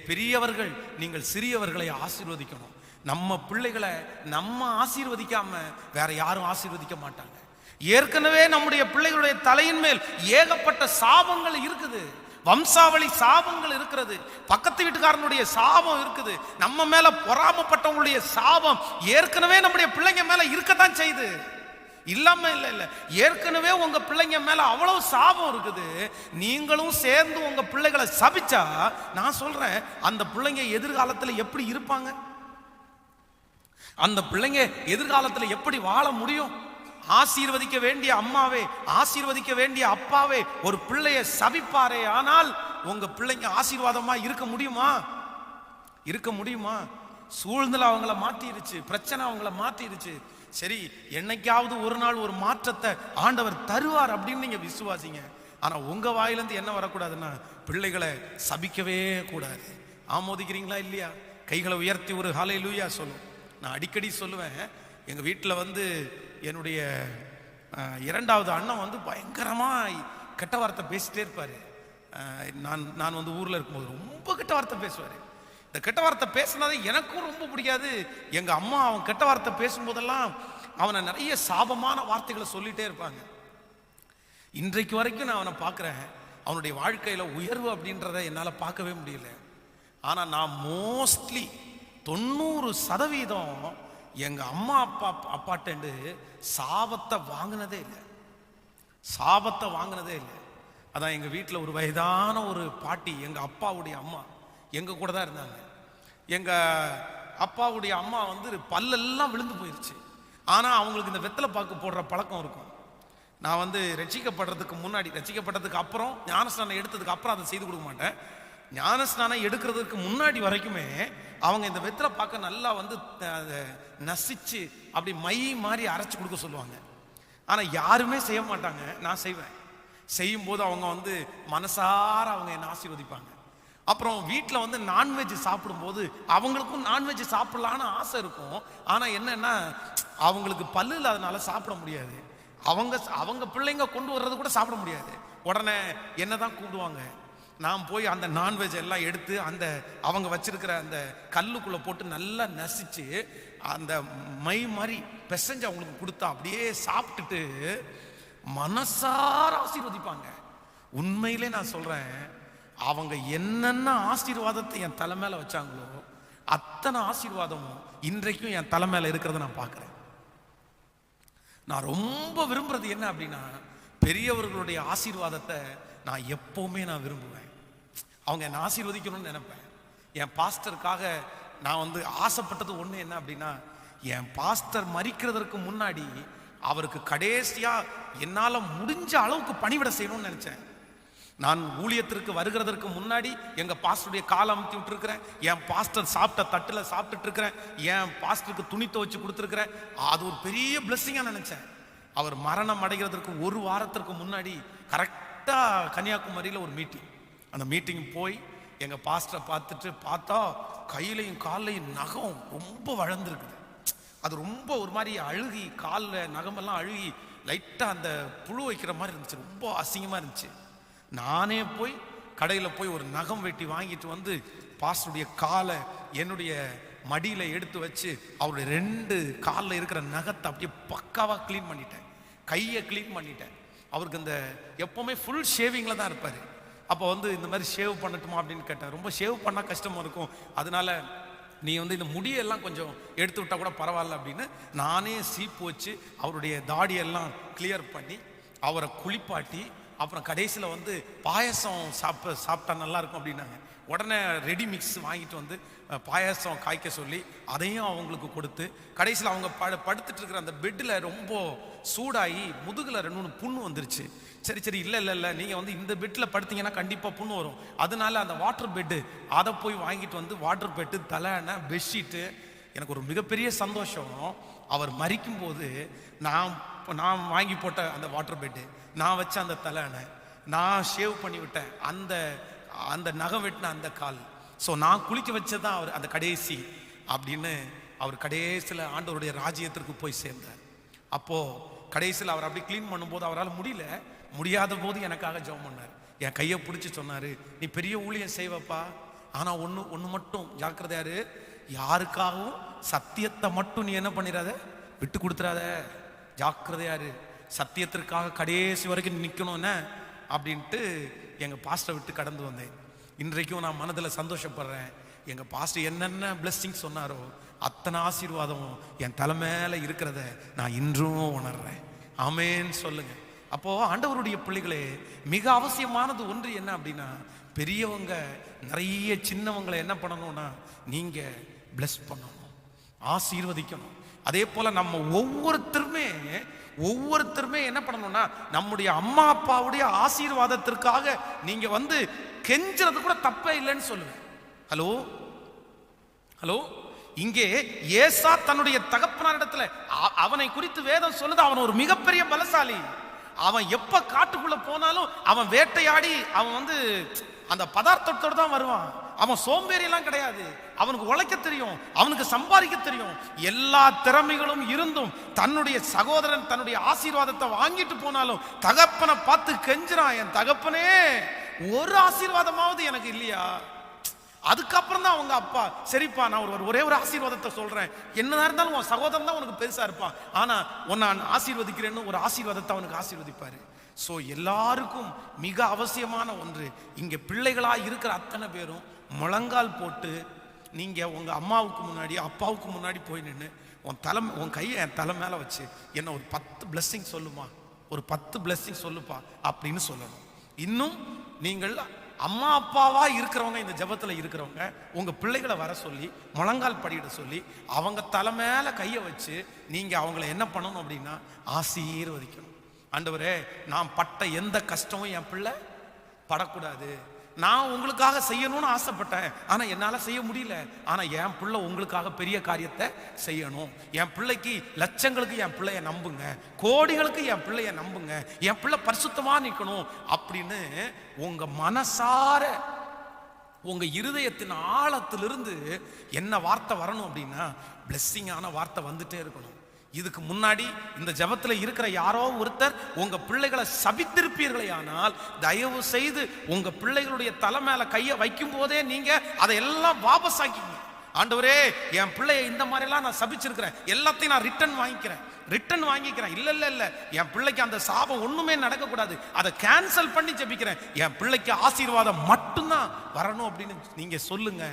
பெரியவர்கள் நீங்கள் சிறியவர்களை ஆசீர்வதிக்கணும். நம்ம பிள்ளைகளை நம்ம ஆசீர்வதிக்காம வேற யாரும் ஆசீர்வதிக்க மாட்டாங்க. ஏற்கனவே நம்முடைய பிள்ளைகளுடைய தலையின் மேல் ஏகப்பட்ட சாபங்கள் இருக்குது, வம்சாவளி சாபங்கள் இருக்கிறது, பக்கத்து வீட்டுக்காரனுடைய சாபம் இருக்குது, நம்ம மேல பொறாமப்பட்டவங்களுடைய சாபம் ஏற்கனவே நம்முடைய பிள்ளைங்க மேல இருக்கத்தான் செய்யுது. இல்லாம இல்ல, ஏற்கனவே உங்க பிள்ளைங்க மேல அவ்வளவு சாபம் இருக்குது. நீங்களும் சேர்ந்து உங்க பிள்ளைகளை சபிச்சா நான் சொல்றேன், அந்த பிள்ளைங்க எதிர்காலத்துல எப்படி இருப்பாங்க, அந்த பிள்ளைங்க எதிர்காலத்துல எப்படி வாழ முடியும்? ஆசீர்வதிக்க வேண்டிய அம்மாவே, ஆசீர்வதிக்க வேண்டிய அப்பாவே ஒரு பிள்ளைய சபிப்பாரே, ஆனால் உங்க பிள்ளைங்க ஆசீர்வாதமா இருக்க முடியுமா? இருக்க முடியுமா? சூழ்நிலை அவங்கள மாற்றிருச்சு, பிரச்சனை அவங்கள மாற்றிருச்சு. சரி, என்னைக்காவது ஒரு நாள் ஒரு மாற்றத்தை ஆண்டவர் தருவார் அப்படின்னு நீங்க விசுவாசிங்க. ஆனா உங்க வாயிலிருந்து என்ன வரக்கூடாதுன்னா பிள்ளைகளை சபிக்கவே கூடாது. ஆமோதிக்கிறீங்களா இல்லையா? கைகளை உயர்த்தி ஒரு ஹல்லேலூயா சொல்லும். நான் அடிக்கடி சொல்லுவேன், எங்க வீட்டில் என்னுடைய இரண்டாவது அண்ணன் பயங்கரமாக கெட்ட வார்த்தை பேசிட்டே இருப்பார். நான் ஊரில் இருக்கும்போது ரொம்ப கெட்ட வார்த்தை பேசுவார். இந்த கெட்ட வார்த்தை பேசினது எனக்கும் ரொம்ப பிடிக்காது. எங்கள் அம்மா அவன் கெட்ட வார்த்தை பேசும்போதெல்லாம் அவனை நிறைய சாபமான வார்த்தைகளை சொல்லிகிட்டே இருப்பாங்க. இன்றைக்கு வரைக்கும் நான் அவனை பார்க்குறேன். அவனுடைய வாழ்க்கையில் உயர்வு அப்படின்றத என்னால் பார்க்கவே முடியல. ஆனால் நான் மோஸ்ட்லி 90% எங்க அம்மா அப்பாட்டேண்டு சாபத்தை வாங்கினதே இல்லை, சாபத்தை வாங்கினதே இல்லை. அதான் எங்க வீட்டில் ஒரு வயதான ஒரு பாட்டி, எங்க அப்பாவுடைய அம்மா, எங்க கூட தான் இருந்தாங்க. எங்க அப்பாவுடைய அம்மா பல்லெல்லாம் விழுந்து போயிருச்சு. ஆனா அவங்களுக்கு இந்த வெத்தலை பாக்கு போடுற பழக்கம் இருக்கும். நான் ரட்சிக்கப்படுறதுக்கு முன்னாடி, ரட்சிக்கப்பட்டதுக்கு அப்புறம், ஞானஸ்நானம் எடுத்ததுக்கு அப்புறம் அதை செய்து கொடுக்க மாட்டேன். ஞானஸ்நானம் எடுக்கிறதுக்கு முன்னாடி வரைக்குமே அவங்க இந்த வெத்தலை பார்க்க நல்லா நசிச்சு அப்படி மை மாதிரி அரைச்சு கொடுக்க சொல்லுவாங்க. ஆனா யாருமே செய்ய மாட்டாங்க, நான் செய்வேன். செய்யும் போது அவங்க மனசார அவங்க என்ன ஆசீர்வதிப்பாங்க. அப்புறம் வீட்டில் நான்வெஜ் சாப்பிடும்போது அவங்களுக்கும் நான்வெஜ் சாப்பிடலான்னு ஆசை இருக்கும். ஆனா என்னன்னா அவங்களுக்கு பல்லு இல்லாதனால சாப்பிட முடியாது. அவங்க பிள்ளைங்க கொண்டு வர்றது கூட சாப்பிட முடியாது. உடனே என்னதான் கூப்பிடுவாங்க. நான் போய் அந்த நான்வெஜ் எல்லாம் எடுத்து அந்த அவங்க வச்சிருக்கிற அந்த கல்லுக்குள்ள போட்டு நல்லா நசிச்சு அந்த மை மாதிரி பெசஞ்சு அவங்களுக்கு கொடுத்தா அப்படியே சாப்பிட்டுட்டு மனசார ஆசீர்வதிப்பாங்க. உண்மையிலே நான் சொல்றேன், அவங்க என்னென்ன ஆசீர்வாதத்தை என் தலை மேல வச்சாங்களோ அத்தனை ஆசீர்வாதமும் இன்றைக்கும் என் தலை மேல இருக்கிறத நான் பார்க்கிறேன். நான் ரொம்ப விரும்புறது என்ன அப்படின்னா, பெரியவர்களுடைய ஆசீர்வாதத்தை நான் எப்பவுமே நான் விரும்புவேன். அவங்க என்னை ஆசீர்வதிக்கணும்னு நினைப்பேன். என் பாஸ்டருக்காக நான் வந்து ஆசைப்பட்டது ஒன்று என்ன அப்படின்னா, என் பாஸ்டர் மரிக்கிறதற்கு முன்னாடி அவருக்கு கடைசியா என்னால் முடிஞ்ச அளவுக்கு பணிவிட செய்யணும்னு நினைச்சேன். நான் ஊழியத்திற்கு வருகிறதற்கு முன்னாடி எங்க பாஸ்டருடைய காலை அமுத்தி விட்டுருக்கிறேன். என் பாஸ்டர் சாப்பிட்ட தட்டில் சாப்பிட்டுட்டு இருக்கிறேன். என் பாஸ்டருக்கு துணி துவைச்சு கொடுத்துருக்கிறேன். அது ஒரு பெரிய பிளெஸிங்கா நினைச்சேன். அவர் மரணம் அடைகிறதற்கு ஒரு வாரத்திற்கு முன்னாடி கரெக்டா கன்னியாகுமரியில் ஒரு மீட்டிங். அந்த மீட்டிங் போய் எங்க பாஸ்டரை பார்த்தா கையிலையும் காலையும் நகம் ரொம்ப வளர்ந்துருக்குது. அது ரொம்ப ஒரு மாதிரி அழுகி, காலில் நகமெல்லாம் அழுகி லைட்டா அந்த புழு வைக்கிற மாதிரி இருந்துச்சு. ரொம்ப அசிங்கமா இருந்துச்சு. நானே போய் கடையில் போய் ஒரு நகம் வெட்டி வாங்கிட்டு வந்து பாஸ்டருடைய காலை என்னுடைய மடியில எடுத்து வச்சு அவருடைய 2 காலில் இருக்கிற நகத்தை அப்படியே பக்காவா கிளீன் பண்ணிட்டேன். கையை கிளீன் பண்ணிட்டேன். அவருக்கு இந்த எப்பவுமே ஃபுல் ஷேவிங்ல தான் இருப்பாரு. அப்போ வந்து இந்த மாதிரி ஷேவ் பண்ணட்டுமா அப்படின்னு கேட்டேன். ரொம்ப ஷேவ் பண்ணால் கஷ்டமா இருக்கும், அதனால நீ வந்து இந்த முடியெல்லாம் கொஞ்சம் எடுத்து விட்டா கூட பரவாயில்ல அப்படின்னு நானே சீப்பு வச்சு அவருடைய தாடியெல்லாம் கிளியர் பண்ணி அவரை குளிப்பாட்டி, அப்புறம் கடைசியில் வந்து பாயசம் சாப்பிட்டா நல்லா இருக்கும் அப்படின்னாங்க. உடனே ரெடி மிக்ஸ் வாங்கிட்டு வந்து பாயசம் காய்க்க சொல்லி அதையும் அவங்களுக்கு கொடுத்து, கடைசியில் அவங்க படுத்துட்டு இருக்கிற அந்த பெட்டில் ரொம்ப சூடாகி முதுகில் 2-3 புண்ணு வந்துருச்சு. சரி இல்லை நீங்கள் வந்து இந்த பெட்டில் படுத்தீங்கன்னா கண்டிப்பாக புண்ணு வரும், அதனால அந்த வாட்டர் பெட்டு அதை போய் வாங்கிட்டு வந்து வாட்டர் பெட்டு, தலையணை, பெட்ஷீட்டு. எனக்கு ஒரு மிகப்பெரிய சந்தோஷம். அவர் மரிக்கும் போது நான் வாங்கி போட்ட அந்த வாட்டர் பெட்டு, நான் வச்ச அந்த தலையணை, நான் ஷேவ் பண்ணி விட்டேன் அந்த நகம் வெட்டின அந்த கால், ஸோ நான் குளிக்க வச்சதான் அவர் அந்த கடைசி அப்படின்னு அவர் கடைசியில் ஆண்டவருடைய ராஜ்யத்திற்கு போய் சேர்ந்தார். அப்போ கடைசியில் அவர் அப்படி கிளீன் பண்ணும்போது அவரால் முடியாத போது எனக்காக ஜெபம் பண்ணார். என் கையை பிடிச்சி சொன்னாரு, நீ பெரிய ஊழியம் செய்வப்பா, ஆனா ஒன்று மட்டும் ஜாக்கிரதையாரு, யாருக்காகவும் சத்தியத்தை மட்டும் நீ என்ன பண்ணிடாத, விட்டு கொடுத்துறாத, ஜாக்கிரதையாரு, சத்தியத்திற்காக கடைசி வரைக்கும் நிற்கணும் என்ன அப்படின்ட்டு எங்க பாஸ்டரை விட்டு கடந்து வந்தேன். இன்றைக்கும் நான் மனதில் சந்தோஷப்படுறேன். எங்க பாஸ்டர் என்னென்ன பிளெஸிங் சொன்னாரோ அத்தனை ஆசீர்வாதம் என் தலை மேல இருக்கிறத நான் இன்றும் உணர்றேன். ஆமேன்னு சொல்லுங்க. அப்போ ஆண்டவருடைய பிள்ளைகளே, மிக அவசியமானது ஒன்று என்ன அப்படின்னா, பெரியவங்க நிறைய சின்னவங்களை என்ன பண்ணணும்னா நீங்க பிளஸ் பண்ணணும், ஆசீர்வதிக்கணும். அதே போல நம்ம ஒவ்வொருத்தருமே என்ன பண்ணணும்னா நம்முடைய அம்மா அப்பாவுடைய ஆசீர்வாதத்திற்காக நீங்க வந்து கெஞ்சுறது கூட தப்பே இல்லைன்னு சொல்லுவேன். ஹலோ இங்கே ஏசா தன்னுடைய தகப்பனாரிடத்துல அவனை குறித்து வேதம் சொல்லுது, அவன் ஒரு மிகப்பெரிய பலசாலி. அவன் எப்ப காட்டுக்குள்ள போனாலும் அவன் வேட்டையாடி அவன் வந்து அந்த பதார்த்தத்தோடு தான் வருவான். அவன் சோம்பேறி எல்லாம் கிடையாது, அவனுக்கு உழைக்க தெரியும், அவனுக்கு சம்பாதிக்க தெரியும். எல்லா திறமைகளும் இருந்தும் தன்னுடைய சகோதரன் தன்னுடைய ஆசீர்வாதத்தை வாங்கிட்டு போனாலும் தகப்பனை பார்த்து கெஞ்சுறான், என் தகப்பனே ஒரு ஆசீர்வாதமாவது எனக்கு இல்லையா? அதுக்கப்புறம் தான் அவங்க அப்பா, சரிப்பா நான் ஒரே ஒரு ஆசீர்வாதத்தை சொல்றேன், என்னதான் இருந்தாலும் உன் சகோதரன் தான் உனக்கு பெருசா இருப்பான், ஆனா நான் ஆசீர்வதிக்கிறேன்னு ஒரு ஆசீர்வாதத்தை அவனுக்கு ஆசீர்வதிப்பாரு. ஸோ எல்லாருக்கும் மிக அவசியமான ஒன்று, இங்க பிள்ளைகளா இருக்கிற அத்தனை பேரும் முழங்கால் போட்டு நீங்க உங்க அம்மாவுக்கு முன்னாடி அப்பாவுக்கு முன்னாடி போய் நின்று உன் கையை என் தலை மேல வச்சு என்ன ஒரு 10 blessing சொல்லுமா, ஒரு 10 blessing சொல்லுப்பா அப்படின்னு சொல்லணும். இன்னும் நீங்கள் அம்மா அப்பாவா இருக்கிறவங்க, இந்த ஜெபத்துல இருக்கிறவங்க, உங்க பிள்ளைகளை வர சொல்லி முழங்கால் படியிட சொல்லி அவங்க தலை மேல கையை வச்சு நீங்க அவங்கள என்ன பண்ணணும் அப்படின்னா ஆசீர்வதிக்கணும். ஆண்டவரே, நான் பட்ட எந்த கஷ்டமும் என் பிள்ளை படக்கூடாது. நான் உங்களுக்காக செய்யணும்னு ஆசைப்பட்டேன், ஆனா என்னால செய்ய முடியல. ஆனா என் பிள்ளை உங்களுக்காக பெரிய காரியத்தை செய்யணும். என் பிள்ளைக்கு லட்சங்களுக்கு என் பிள்ளைய நம்புங்க, கோடிகளுக்கு என் பிள்ளைய நம்புங்க, என் பிள்ளை பரிசுத்தமா நிற்கணும் அப்படின்னு உங்க மனசார உங்க இருதயத்தின் ஆழத்திலிருந்து என்ன வார்த்தை வரணும் அப்படின்னா பிளெஸ்ஸிங்கான வார்த்தை வந்துட்டே இருக்கணும். இதுக்கு முன்னாடி இந்த ஜெபத்துல இருக்கிற யாரோ ஒருத்தர் உங்க பிள்ளைகளை சபித்திருப்பீர்களே, ஆனால் தயவு செய்து உங்க பிள்ளைகளுடைய தலை மேல கையை வைக்கும் போதே நீங்க அதை எல்லாம் வாபஸ் ஆக்கிங்க. ஆண்டவரே, என் பிள்ளைய இந்த மாதிரி எல்லாம் நான் சபிச்சிருக்கிறேன், எல்லாத்தையும் நான் ரிட்டர்ன் வாங்கிக்கிறேன். இல்ல என் பிள்ளைக்கு அந்த சாபம் ஒண்ணுமே நடக்கக்கூடாது, அதை கேன்சல் பண்ணி ஜெபிக்கிறேன். என் பிள்ளைக்கு ஆசீர்வாதம் மட்டும்தான் வரணும் அப்படின்னு நீங்க சொல்லுங்க.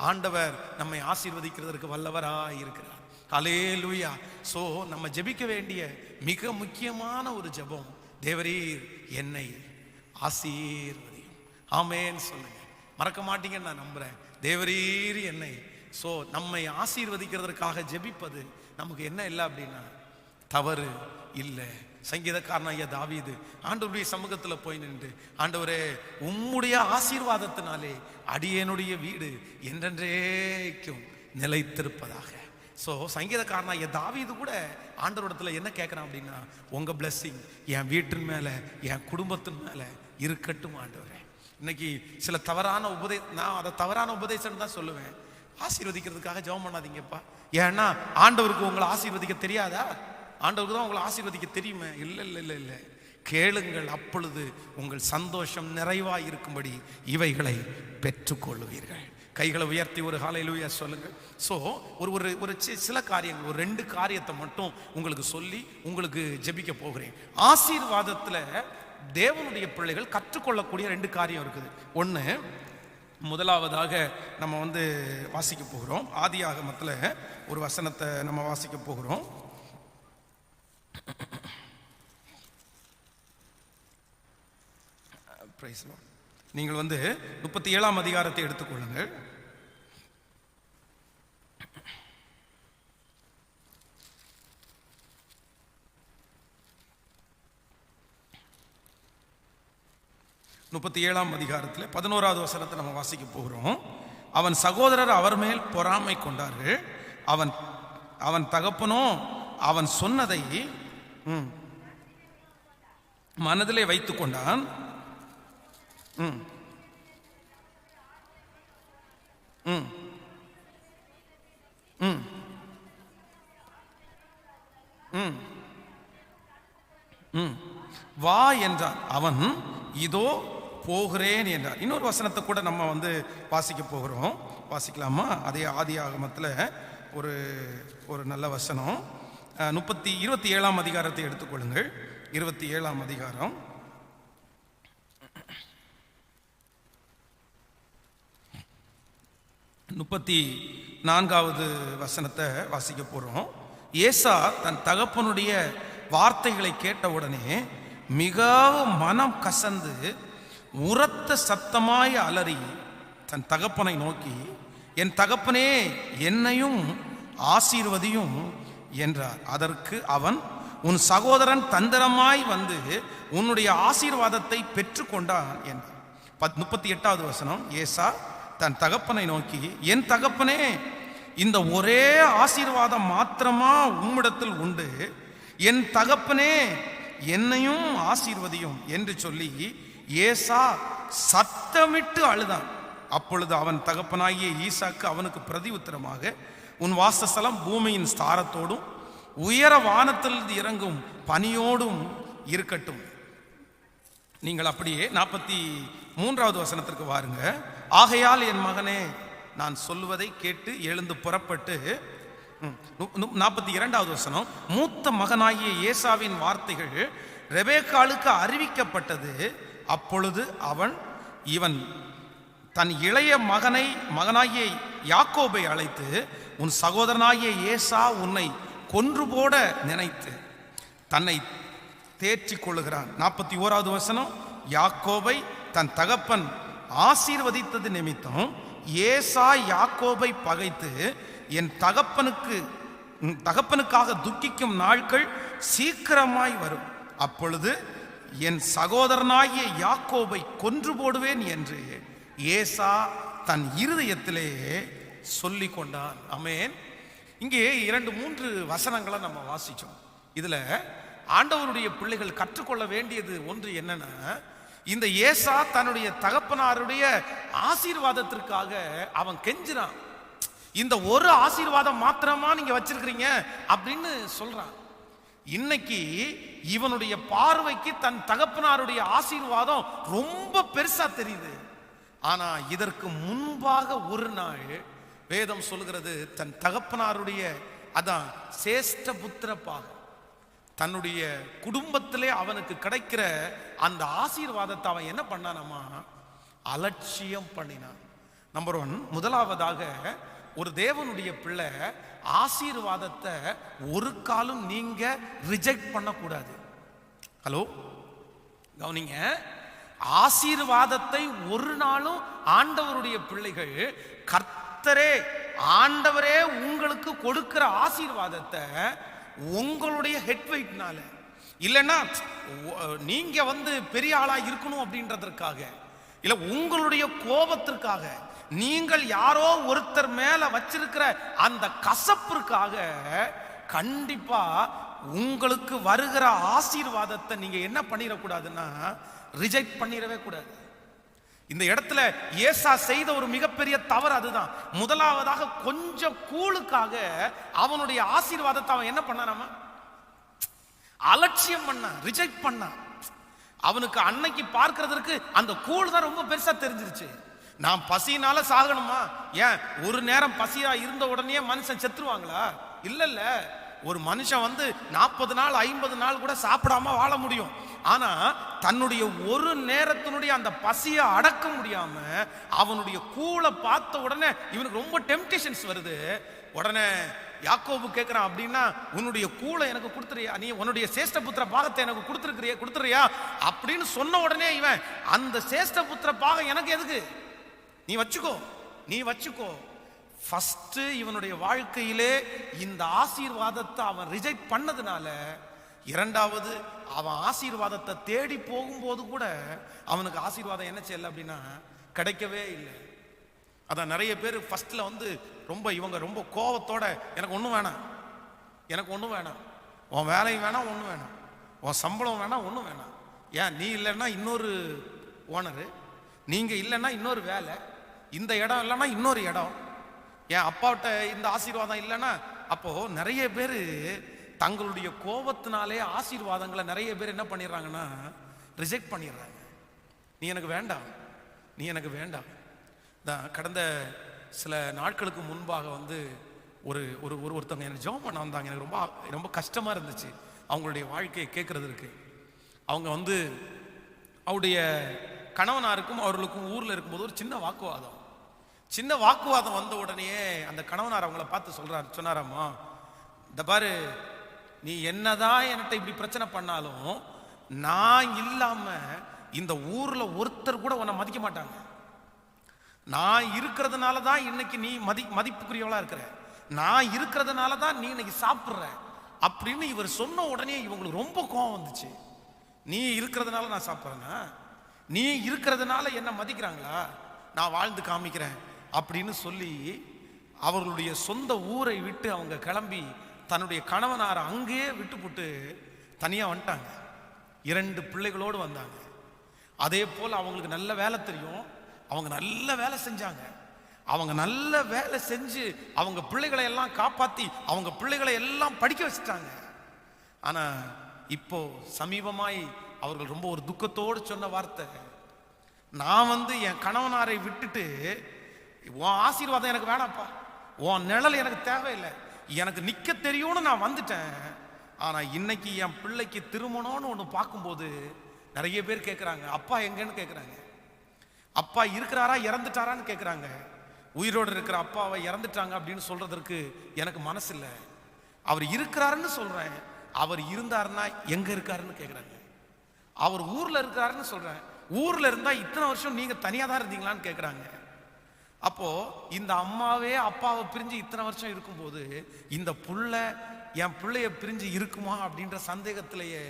ஆண்டவர் நம்மை ஆசீர்வதிக்கிறதுக்கு வல்லவராய் இருக்கிறார். ஹல்லேலூயா. சோ நம்ம ஜெபிக்க வேண்டிய மிக முக்கியமான ஒரு ஜெபம், தேவரீர் என்னை ஆசீர்வதியும். ஆமென் சொல்லுங்க. மறக்க மாட்டீங்கன்னு நான் நம்புறேன். தேவரீர் என்னை. சோ நம்மை ஆசீர்வதிக்கிறதுக்காக ஜெபிப்பது நமக்கு என்ன இல்லை அப்படின்னா தவறு இல்லை. சங்கீதக்காரன் ஐயா தாவீது ஆண்டவருடைய சமூகத்தில் போய் நின்று, ஆண்டவரே உம்முடைய ஆசீர்வாதத்தினாலே அடியேனுடைய வீடு என்றென்றேக்கும் நிலைத்திருப்பதாக. ஸோ சங்கீதக்காரன் ஐயா தாவீது கூட ஆண்டவரிடத்துல என்ன கேட்குறான் அப்படின்னா, உங்க பிளஸ்ஸிங் என் வீட்டின் மேலே என் குடும்பத்தின் மேலே இருக்கட்டும் ஆண்டவரே. இன்னைக்கு சில தவறான நான் அதை தவறான உபதேசம் தான் சொல்லுவேன். ஆசீர்வதிக்கிறதுக்காக ஜெபம் பண்ணாதீங்கப்பா. ஏன்னா ஆண்டவருக்கு உங்களை ஆசீர்வதிக்க தெரியாதா? ஆண்டவருக்கு தான் உங்களை ஆசீர்வதிக்க தெரியுமே. இல்லை இல்லை இல்லை இல்லை, கேளுங்கள், அப்பொழுது உங்கள் சந்தோஷம் நிறைவாக இருக்கும்படி இவைகளை பெற்றுக்கொள்வீர்கள். கைகளை உயர்த்தி ஒரு ஹல்லேலூயா சொல்லுங்க. ஸோ ஒரு சில காரியங்கள், ஒரு 2 காரியத்தை மட்டும் உங்களுக்கு சொல்லி உங்களுக்கு ஜெபிக்க போகிறேன். ஆசீர்வாதத்தில் தேவனுடைய பிள்ளைகள் கற்றுக்கொள்ளக்கூடிய 2 காரியம் இருக்குது. ஒன்று, முதலாவதாக நம்ம வாசிக்க போகிறோம். ஆதியாகமத்தில் ஒரு வசனத்தை நம்ம வாசிக்க போகிறோம். நீங்கள் 37ஆம் அதிகாரத்தை எடுத்துக்கொள்ளுங்கள். அதிகாரத்தில் 11வது வசனத்தை நம்ம வாசிக்க போகிறோம். அவன் சகோதரர் அவர் மேல் பொறாமை கொண்டார்கள். அவன் தகப்பனோ அவன் சொன்னதை மனதிலே வைத்துக் கொண்டான். வா என்றான். அவன் இதோ போகிறேன் என்றார். இன்னொரு வசனத்தை கூட நம்ம வாசிக்க போகிறோம். வாசிக்கலாமா? அதே ஆதியாகமத்தில் ஒரு நல்ல வசனம். 27ஆம் அதிகாரத்தை எடுத்துக்கொள்ளுங்கள். 27ஆம் அதிகாரம் 34வது வசனத்தை வாசிக்க போறோம். ஏசா தன் தகப்பனுடைய வார்த்தைகளை கேட்டவுடனே மிகவும் மனம் கசந்து உரத்த சத்தமாய் அலறி தன் தகப்பனை நோக்கி, என் தகப்பனே, என்னையும் ஆசீர்வதியும் என்றார். அதற்கு அவன், உன் சகோதரன் தந்திரமாய் உன்னுடைய ஆசீர்வாதத்தை பெற்றுக்கொண்டான் என்றார். 38வது வசனம். ஏசா தன் தகப்பனை நோக்கி, என் தகப்பனே, இந்த ஒரே ஆசீர்வாதம் மாத்திரமா உம்மிடத்தில் உண்டு? என் தகப்பனே, என்னையும் ஆசீர்வதியும் என்று சொல்லி ஏசா சத்தமிட்டு அழுதான். அப்பொழுது அவன் தகப்பனாகிய ஈசாக்கு அவனுக்கு பிரதி உத்தரமாக, உன் வாசஸ்தலம் பூமியின் ஸ்தாரத்தோடும் உயர வானத்திலிருந்து இறங்கும் பனியோடும் இருக்கட்டும். நீங்கள் அப்படியே 43வது வசனத்திற்கு வாருங்க. ஆகையால் என் மகனே, நான் சொல்லுவதை கேட்டு எழுந்து புறப்பட்டு. 42வது வசனம். மூத்த மகனாகிய ஏசாவின் வார்த்தைகள் ரெபேக்காளுக்கு அறிவிக்கப்பட்டது. அப்பொழுது இவன் தன் இளைய மகனாகிய யாக்கோபை அழைத்து, உன் சகோதரனாகிய ஏசா உன்னை கொன்று போட நினைத்து தன்னை தேற்றிக் கொள்ளுகிறான். 41வது வசனம். யாக்கோபை தன் தகப்பன் ஆசீர்வதித்தது நிமித்தம் ஏசா யாக்கோபை பகைத்து, என் தகப்பனுக்காக துக்கிக்கும் நாட்கள் சீக்கிரமாய் வரும். அப்பொழுது என் சகோதரனாகிய யாக்கோபை கொன்று போடுவேன் என்று ஏசா தன் இருதயத்திலே சொல்லி கொண்டான். ஆமென். இங்கே 2-3 வசனங்களை நம்ம வாசிச்சோம். இதுல ஆண்டவருடைய பிள்ளைகள் கற்றுக்கொள்ள வேண்டியது ஒன்று என்னன்னா, இந்த ஏசா தன்னுடைய தகப்பனாருடைய ஆசீர்வாதத்திற்காக அவன் கெஞ்சினான். இந்த ஒரு ஆசீர்வாதம் மாத்திரமா நீங்க வச்சிருக்கிறீங்க அப்படின்னு சொல்றான். இன்னைக்கு இவனுடைய பார்வைக்கு தன் தகப்பனாருடைய ஆசீர்வாதம் ரொம்ப பெருசா தெரியுது. ஆனா இதற்கு முன்பாக ஒரு நாள் வேதம் சொல்கிறது, தன் தகப்பனாருடைய அதான் சேஷ்ட புத்திர பாகம், தன்னுடைய குடும்பத்திலே அவனுக்கு கிடைக்கிற அந்த ஆசீர்வாதத்தை அவன் என்ன பண்ணானாமா, அலட்சியம் பண்ணினான். நம்பர் 1, முதலாவதாக ஒரு தேவனுடைய பிள்ளை ஆசீர்வாதத்தை ஒரு காலம் நீங்க ரிஜெக்ட் பண்ணக்கூடாது. ஹலோ, கவனிங்க. ஆசீர்வாதத்தை ஒரு நாளும் ஆண்டவருடைய பிள்ளைகள், கர்த்தரே ஆண்டவரே உங்களுக்கு கொடுக்கிற ஆசீர்வாதத்தை உங்களுடைய ஹெட் வெயிட்னால, இல்லைன்னா நீங்க பெரிய ஆளா இருக்கணும் அப்படின்றதற்காக, இல்ல உங்களுடைய கோபத்திற்காக, நீங்கள் யாரோ ஒருத்தர் மேல வச்சிருக்கிற அந்த கசப்பிற்காக கண்டிப்பா உங்களுக்கு வருகிற ஆசீர்வாதத்தை நீங்க என்ன பண்ணிடக்கூடாதுன்னா ரிஜெக்ட் பண்ணிடவே கூடாது. இந்த இடத்துல ஏசா செய்த ஒரு மிகப்பெரிய தவறு அதுதான். முதலாவதாக கொஞ்சம் கூழுக்காக அவனுடைய ஆசீர்வாதத்தை அவன் என்ன பண்ணானாமா, அலட்சியம் பண்ணான், ரிஜெக்ட் பண்ணான். அவனுக்கு அன்னைக்கு பார்க்கிறதுக்கு அந்த கூழ் தான் ரொம்ப பெருசா தெரிஞ்சிருச்சு. நான் பசினால சாகணுமா? ஏன் ஒரு நேரம் பசியா இருந்த உடனே மனுஷன் செத்துருவாங்களா? இல்ல. ஒரு மனுஷன் 40 நாள் 50 நாள் கூட சாப்பிடாம வாழ முடியும். ஆனா தன்னுடைய ஒரு நேரத்தினுடைய அந்த பசியை அடக்க முடியாம அவனுடைய கூழை பார்த்த உடனே இவனுக்கு ரொம்ப டெம்டேஷன்ஸ் வருது. உடனே யாக்கோபு கேட்கிறான், அப்படின்னா உன்னுடைய கூழை எனக்கு கொடுத்துறியா, நீ உன்னுடைய சேஷ்டபுத்திர பாகத்தை எனக்கு கொடுத்துறியா அப்படின்னு சொன்ன உடனே இவன், அந்த சேஷ்டபுத்திர பாகம் எனக்கு எதுக்கு, நீ வச்சுக்கோ. ஃபர்ஸ்ட் இவனுடைய வாழ்க்கையிலே இந்த ஆசீர்வாதத்தை அவன் ரிஜெக்ட் பண்ணதுனால, இரண்டாவது அவன் ஆசீர்வாதத்தை தேடி போகும்போது கூட அவனுக்கு ஆசீர்வாதம் என்ன செய்யல அப்படின்னா கிடைக்கவே இல்லை. அதான் நிறைய பேர் ஃபர்ஸ்ட்ல இவங்க ரொம்ப கோபத்தோட, எனக்கு ஒன்றும் வேணாம், உன் வேலையும் வேணாம், ஒன்றும் வேணாம், உன் சம்பளம் வேணாம், ஒன்றும் வேணாம். ஏன் நீ இல்லைன்னா இன்னொரு ஓனரு, நீங்க இல்லைன்னா இன்னொரு வேலை, இந்த இடம் இல்லைன்னா இன்னொரு இடம், என் அப்பாட்ட இந்த ஆசீர்வாதம் இல்லைன்னா. அப்போ நிறைய பேர் தங்களுடைய கோபத்தினாலே ஆசீர்வாதங்களை நிறைய பேர் என்ன பண்ணிடுறாங்கன்னா ரிஜெக்ட் பண்ணிடுறாங்க. நீ எனக்கு வேண்டாம். கடந்த சில நாட்களுக்கு முன்பாக ஒருத்தவங்க எனக்கு ஜெபம் பண்ண வந்தாங்க. எனக்கு ரொம்ப ரொம்ப கஷ்டமா இருந்துச்சு அவங்களுடைய வாழ்க்கையை கேட்கறதுக்கு. அவங்க அவருடைய கணவனாருக்கும் அவர்களுக்கும் ஊர்ல இருக்கும்போது ஒரு சின்ன வாக்குவாதம் வந்த உடனே அந்த கணவனார் அவங்கள பார்த்து சொன்னாராம்மா, இந்த பாரு, நீ என்னதான் என்கிட்ட இப்படி பிரச்சனை பண்ணாலும் நான் இல்லாம இந்த ஊர்ல ஒருத்தர் கூட உன்னை மதிக்க மாட்டாங்க. நான் இருக்கிறதுனால தான் இன்னைக்கு நீ மதிப்புக்குரியவளா இருக்கிற, நான் இருக்கிறதுனால தான் நீ இன்னைக்கு சாப்பிட்ற அப்படின்னு இவர் சொன்ன உடனே இவங்களுக்கு ரொம்ப கோபம் வந்துச்சு. நீ இருக்கிறதுனால நான் சாப்பிட்றேன்னா, நீ இருக்கிறதுனால என்ன மதிக்கிறாங்களா, நான் வாழ்ந்து காமிக்கிறேன் அப்படின்னு சொல்லி அவர்களுடைய சொந்த ஊரை விட்டு அவங்க கிளம்பி தன்னுடைய கணவனாரை அங்கேயே விட்டுப்புட்டு தனியா வந்துட்டாங்க. 2 பிள்ளைகளோடு வந்தாங்க. அதே போல் அவங்களுக்கு நல்ல வேலை தெரியும், அவங்க நல்ல வேலை செஞ்சாங்க. அவங்க நல்ல வேலை செஞ்சு அவங்க பிள்ளைகளை எல்லாம் காப்பாத்தி அவங்க பிள்ளைகளை எல்லாம் படிக்க வச்சுட்டாங்க. ஆனா இப்போ சமீபமாய் அவர்கள் ரொம்ப ஒரு துக்கத்தோடு சொன்ன வார்த்தை, நான் என் கணவனாரை விட்டுட்டு உன் ஆசீர்வாதம் எனக்கு வேணாப்பா, உன் நிழல் எனக்கு தேவையில்லை, எனக்கு நிக்க தெரியும்னு நான் வந்துட்டேன். ஆனா இன்னைக்கு என் பிள்ளைக்கு திருமணம்னு ஒன்று பார்க்கும்போது நிறைய பேர் கேட்குறாங்க, அப்பா எங்கன்னு கேட்குறாங்க, அப்பா இருக்கிறாரா இறந்துட்டாரான்னு கேட்குறாங்க. உயிரோடு இருக்கிற அப்பாவை இறந்துட்டாங்க அப்படின்னு சொல்றதற்கு எனக்கு மனசு இல்லை. அவர் இருக்கிறாருன்னு சொல்றேன், அவர் இருந்தாருன்னா எங்க இருக்காருன்னு கேட்குறாங்க. அவர் ஊர்ல இருக்கிறாருன்னு சொல்றேன், ஊர்ல இருந்தா இத்தனை வருஷம் நீங்க தனியா தான் இருந்தீங்களான்னு கேட்குறாங்க. அப்போ இந்த அம்மாவே அப்பாவை பிரிஞ்சு இத்தனை வருஷம் இருக்கும்போது இந்த புள்ள என் பிள்ளைய பிரிஞ்சு இருக்குமா அப்படின்ற சந்தேகத்திலேயே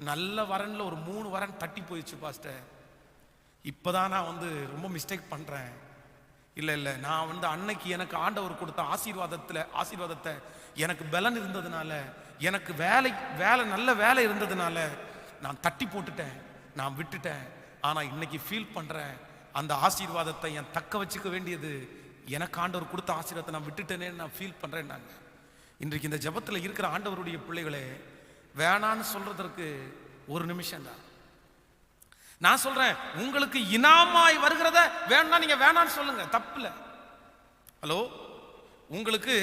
நல்ல வரன்ல ஒரு 3 வரன் தட்டி போயிடுச்சு பாஸ்டர். இப்பதான் நான் ரொம்ப மிஸ்டேக் பண்றேன். இல்ல நான் அன்னைக்கு எனக்கு ஆண்டவர் கொடுத்த ஆசீர்வாதத்தை எனக்கு பலன் இருந்ததுனால, எனக்கு நல்ல வேலை இருந்ததுனால நான் தட்டி போட்டுட்டேன், நான் விட்டுட்டேன். ஆனா இன்னைக்கு ஃபீல் பண்றேன், அந்த ஆசீர்வாதத்தை என் தக்க வச்சுக்க வேண்டியது எனக்கு ஆண்டவர் கொடுத்த ஆசீர்வாதத்தை நான் விட்டுட்டேனே நான் ஃபீல் பண்றேன். இன்றைக்கு இந்த ஜெபத்தில் இருக்கிற ஆண்டவருடைய பிள்ளைகளே, வேணான்னு சொல்றதற்கு ஒரு நிமிஷம் தான். நான் சொல்றேன், உங்களுக்கு இனாமாய் வருகிறத வேணா நீங்க வேணான்னு சொல்லுங்க, தப்புல. ஹலோ, உங்களுக்கு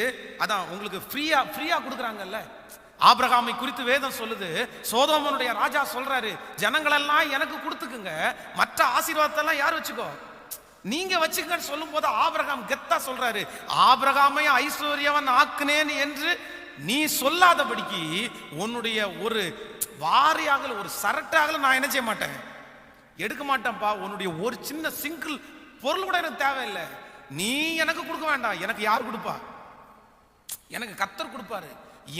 ஃப்ரீயா கொடுக்குறாங்கல்ல. ஆபிரகாமை குறித்து வேதம் சொல்லுது, சோதோமனுடைய ராஜா சொல்றாரு, ஜனங்களெல்லாம் எனக்கு கொடுத்துக்குங்க, மற்ற ஆசீர்வாதத்தை எல்லாம் யார் வச்சுக்கோ, நீங்க வச்சுக்கன்னு சொல்லும் போது ஆபிரகாம் கெத்தா சொல்றாரு, ஆபிரகாமை ஐஸ்வர்யவன் ஆக்குனேன் என்று நீ சொல்லாதபடிக்கு உன்னுடைய ஒரு வாரியாக ஒரு சரட்டாக நான் என்ன செய்ய மாட்டேன், எடுக்க மாட்டேன்ப்பா. உன்னுடைய ஒரு சின்ன சிங்கிள் பொருள் கூட எனக்கு தேவையில்லை. நீ எனக்கு கொடுக்க வேண்டாம். எனக்கு யார் கொடுப்பா? எனக்கு கர்த்தர் கொடுப்பாரு.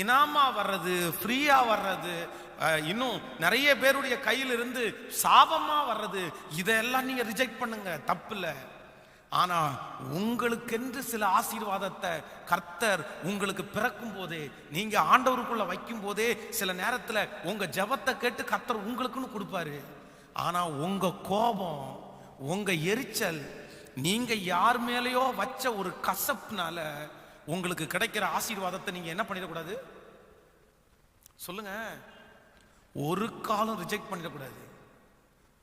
இனாமா வர்றது, ஃப்ரீயா வர்றது, இன்னும் நிறைய பேருடைய கையில் இருந்து சாபமா வர்றது, இதெல்லாம் நீங்க ரிஜெக்ட் பண்ணுங்க, தப்பு இல்லை. ஆனா உங்களுக்கென்று சில ஆசீர்வாதத்தை கர்த்தர் உங்களுக்கு பிறக்கும் போதே, நீங்க ஆண்டவருக்குள்ள வைக்கும் போதே, சில நேரத்துல உங்க ஜெபத்தை கேட்டு கர்த்தர் உங்களுக்குன்னு கொடுப்பாரு. ஆனா உங்க கோபம், உங்க எரிச்சல், நீங்க யார் மேலேயோ வச்ச ஒரு கசப்புனால உங்களுக்கு கிடைக்கிற ஆசீர்வாதத்தை நீங்க என்ன பண்ணிடக்கூடாது சொல்லுங்க. ஒரு காலம் ரிஜெக்ட் பண்ணிடக்கூடாது.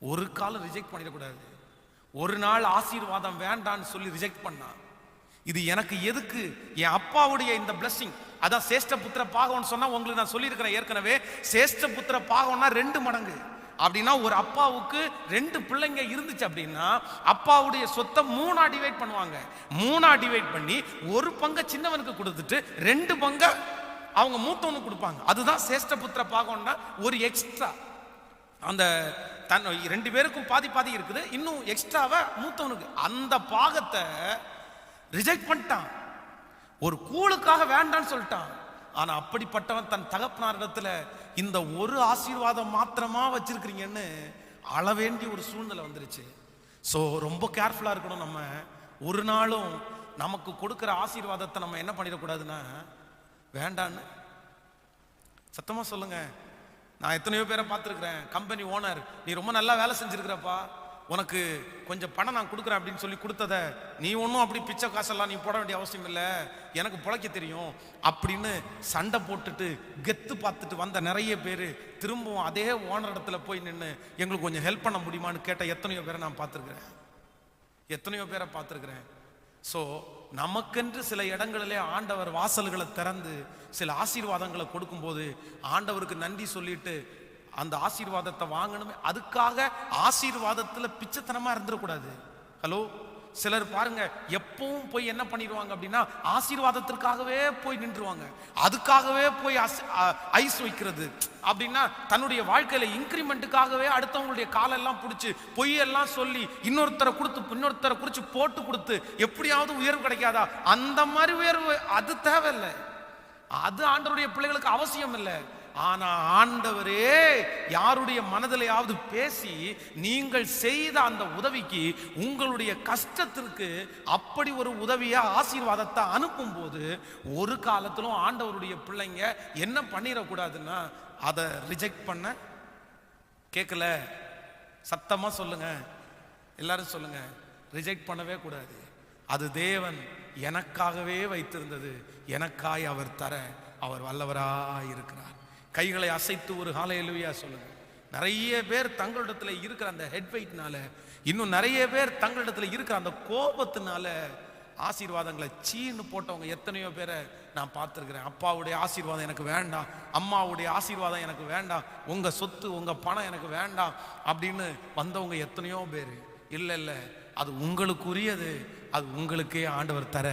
ஒரு காலம் ரிஜெக்ட் பண்ணிடக்கூடாது. ஒரு நாள் ஆசீர்வாதம் வேண்டான்னு சொல்லி ரிஜெக்ட் பண்ணா, இது எனக்கு எதுக்கு? என் அப்பாவுடைய இந்த பிளஸிங், அதான் சேஷ்ட புத்திர பாகம்னு சொன்னா உங்களுக்கு நான் சொல்லியிருக்கிறேன் ஏற்கனவே. சேஷ்ட புத்திர பாகம்னா 2 மடங்கு. அப்படின்னா ஒரு அப்பாவுக்கு 2 பிள்ளைங்க இருந்துச்சு அப்படின்னா அப்பாவுடைய சொத்தை 3ஆ டிவைட் பண்ணுவாங்க. 3ஆ டிவைட் பண்ணி ஒரு பங்கை சின்னவனுக்கு கொடுத்துட்டு 2 பங்கை அவங்க மூத்தவனுக்கு கொடுப்பாங்க. அதுதான் சேஷ்ட புத்திர பாகம்னா ஒரு எக்ஸ்ட்ரா. அந்த தன் 2 பேருக்கும் பாதி பாதி இருக்குது, இன்னும் எக்ஸ்ட்ராவா மூத்தவனுக்கு. அந்த பாகத்தை ரிஜெக்ட் பண்ணிட்டான். ஒரு கூழுக்காக வேண்டான்னு சொல்லிட்டான். ஆனா அப்படிப்பட்டவன் தன் தகப்பனாரிடத்துல இந்த ஒரு ஆசீர்வாதம் மாத்திரமா வச்சிருக்கிறீங்கன்னு அழ வேண்டிய ஒரு சூழ்நிலை வந்துருச்சு. ஸோ ரொம்ப கேர்ஃபுல்லா இருக்கணும். நம்ம ஒரு நாளும் நமக்கு கொடுக்கிற ஆசீர்வாதத்தை நம்ம என்ன பண்ணிடக்கூடாதுன்னா வேண்டான்னு சத்தமா சொல்லுங்க. நான் எத்தனையோ பேரை பார்த்துருக்கிறேன். கம்பெனி ஓனர், நீ ரொம்ப நல்லா வேலை செஞ்சிருக்கிறப்பா, உனக்கு கொஞ்சம் பணம் நான் கொடுக்குறேன் அப்படின்னு சொல்லி கொடுத்தத நீ ஒன்றும் அப்படி பிச்சை காசெல்லாம் நீ போட வேண்டிய அவசியம் இல்லை, எனக்கு பிழைக்க தெரியும் அப்படின்னு சண்டை போட்டுட்டு கெத்து பார்த்துட்டு வந்த நிறைய பேர் திரும்பவும் அதே ஓனர் இடத்துல போய் நின்று எங்களுக்கு கொஞ்சம் ஹெல்ப் பண்ண முடியுமான்னு கேட்ட எத்தனையோ பேரை நான் பார்த்துருக்குறேன். எத்தனையோ பேரை பார்த்துருக்குறேன். ஸோ நமக்கென்று சில இடங்களிலே ஆண்டவர் வாசல்களை திறந்து சில ஆசீர்வாதங்களை கொடுக்கும்போது ஆண்டவருக்கு நன்றி சொல்லிட்டு அந்த ஆசீர்வாதத்தை வாங்கணுமே. அதுக்காக ஆசீர்வாதத்துல பிச்சைத்தனமா இருந்துடக்கூடாது. ஹலோ, சிலர் பாருங்க எப்பவும் போய் என்ன பண்ணிடுவாங்க அப்படின்னா ஆசீர்வாதத்திற்காகவே போய் நின்றுவாங்க. அதுக்காகவே போய் ஐஸ் வைக்கிறது அப்படின்னா தன்னுடைய வாழ்க்கையில இன்கிரிமெண்ட்டுக்காகவே அடுத்தவங்களுடைய காலெல்லாம் பிடிச்சி பொய்யெல்லாம் சொல்லி இன்னொருத்தரை குறிச்சு போட்டு கொடுத்து எப்படியாவது உயர்வு கிடைக்காதா, அந்த மாதிரி உயர்வு அது தேவையில்லை. அது ஆண்டவருடைய பிள்ளைகளுக்கு அவசியம் இல்லை. ஆனா ஆண்டவரே யாருடைய மனதிலையாவது பேசி நீங்கள் செய்த அந்த உதவிக்கு, உங்களுடைய கஷ்டத்திற்கு அப்படி ஒரு உதவியா ஆசீர்வாதத்தை அனுப்பும் போது ஒரு காலத்திலும் ஆண்டவருடைய பிள்ளைங்க என்ன பண்ணிடக்கூடாதுன்னா அதை ரிஜெக்ட் பண்ண கேட்கல. சத்தமா சொல்லுங்க, எல்லாரும் சொல்லுங்க, ரிஜெக்ட் பண்ணவே கூடாது. அது தேவன் எனக்காகவே வைத்திருந்தது. எனக்காய் அவர் தர அவர் வல்லவராய் இருக்கிறார். கைகளை அசைத்து ஒரு ஹல்லேலூயா சொல்லுங்க. நிறைய பேர் தங்களிடத்துல இருக்கிற அந்த ஹெட் வெயிட்னால, இன்னும் நிறைய பேர் தங்களிடத்துல இருக்கிற அந்த கோபத்தினால ஆசீர்வாதங்களை சீன்னு போட்டவங்க எத்தனையோ பேரை நான் பார்த்துருக்கிறேன். அப்பாவுடைய ஆசீர்வாதம் எனக்கு வேண்டாம், அம்மாவுடைய ஆசீர்வாதம் எனக்கு வேண்டாம், உங்க சொத்து உங்க பணம் எனக்கு வேண்டாம் அப்படின்னு வந்தவங்க எத்தனையோ பேர். இல்லை இல்லை, அது உங்களுக்குரியது, அது உங்களுக்கே ஆண்டவர் தர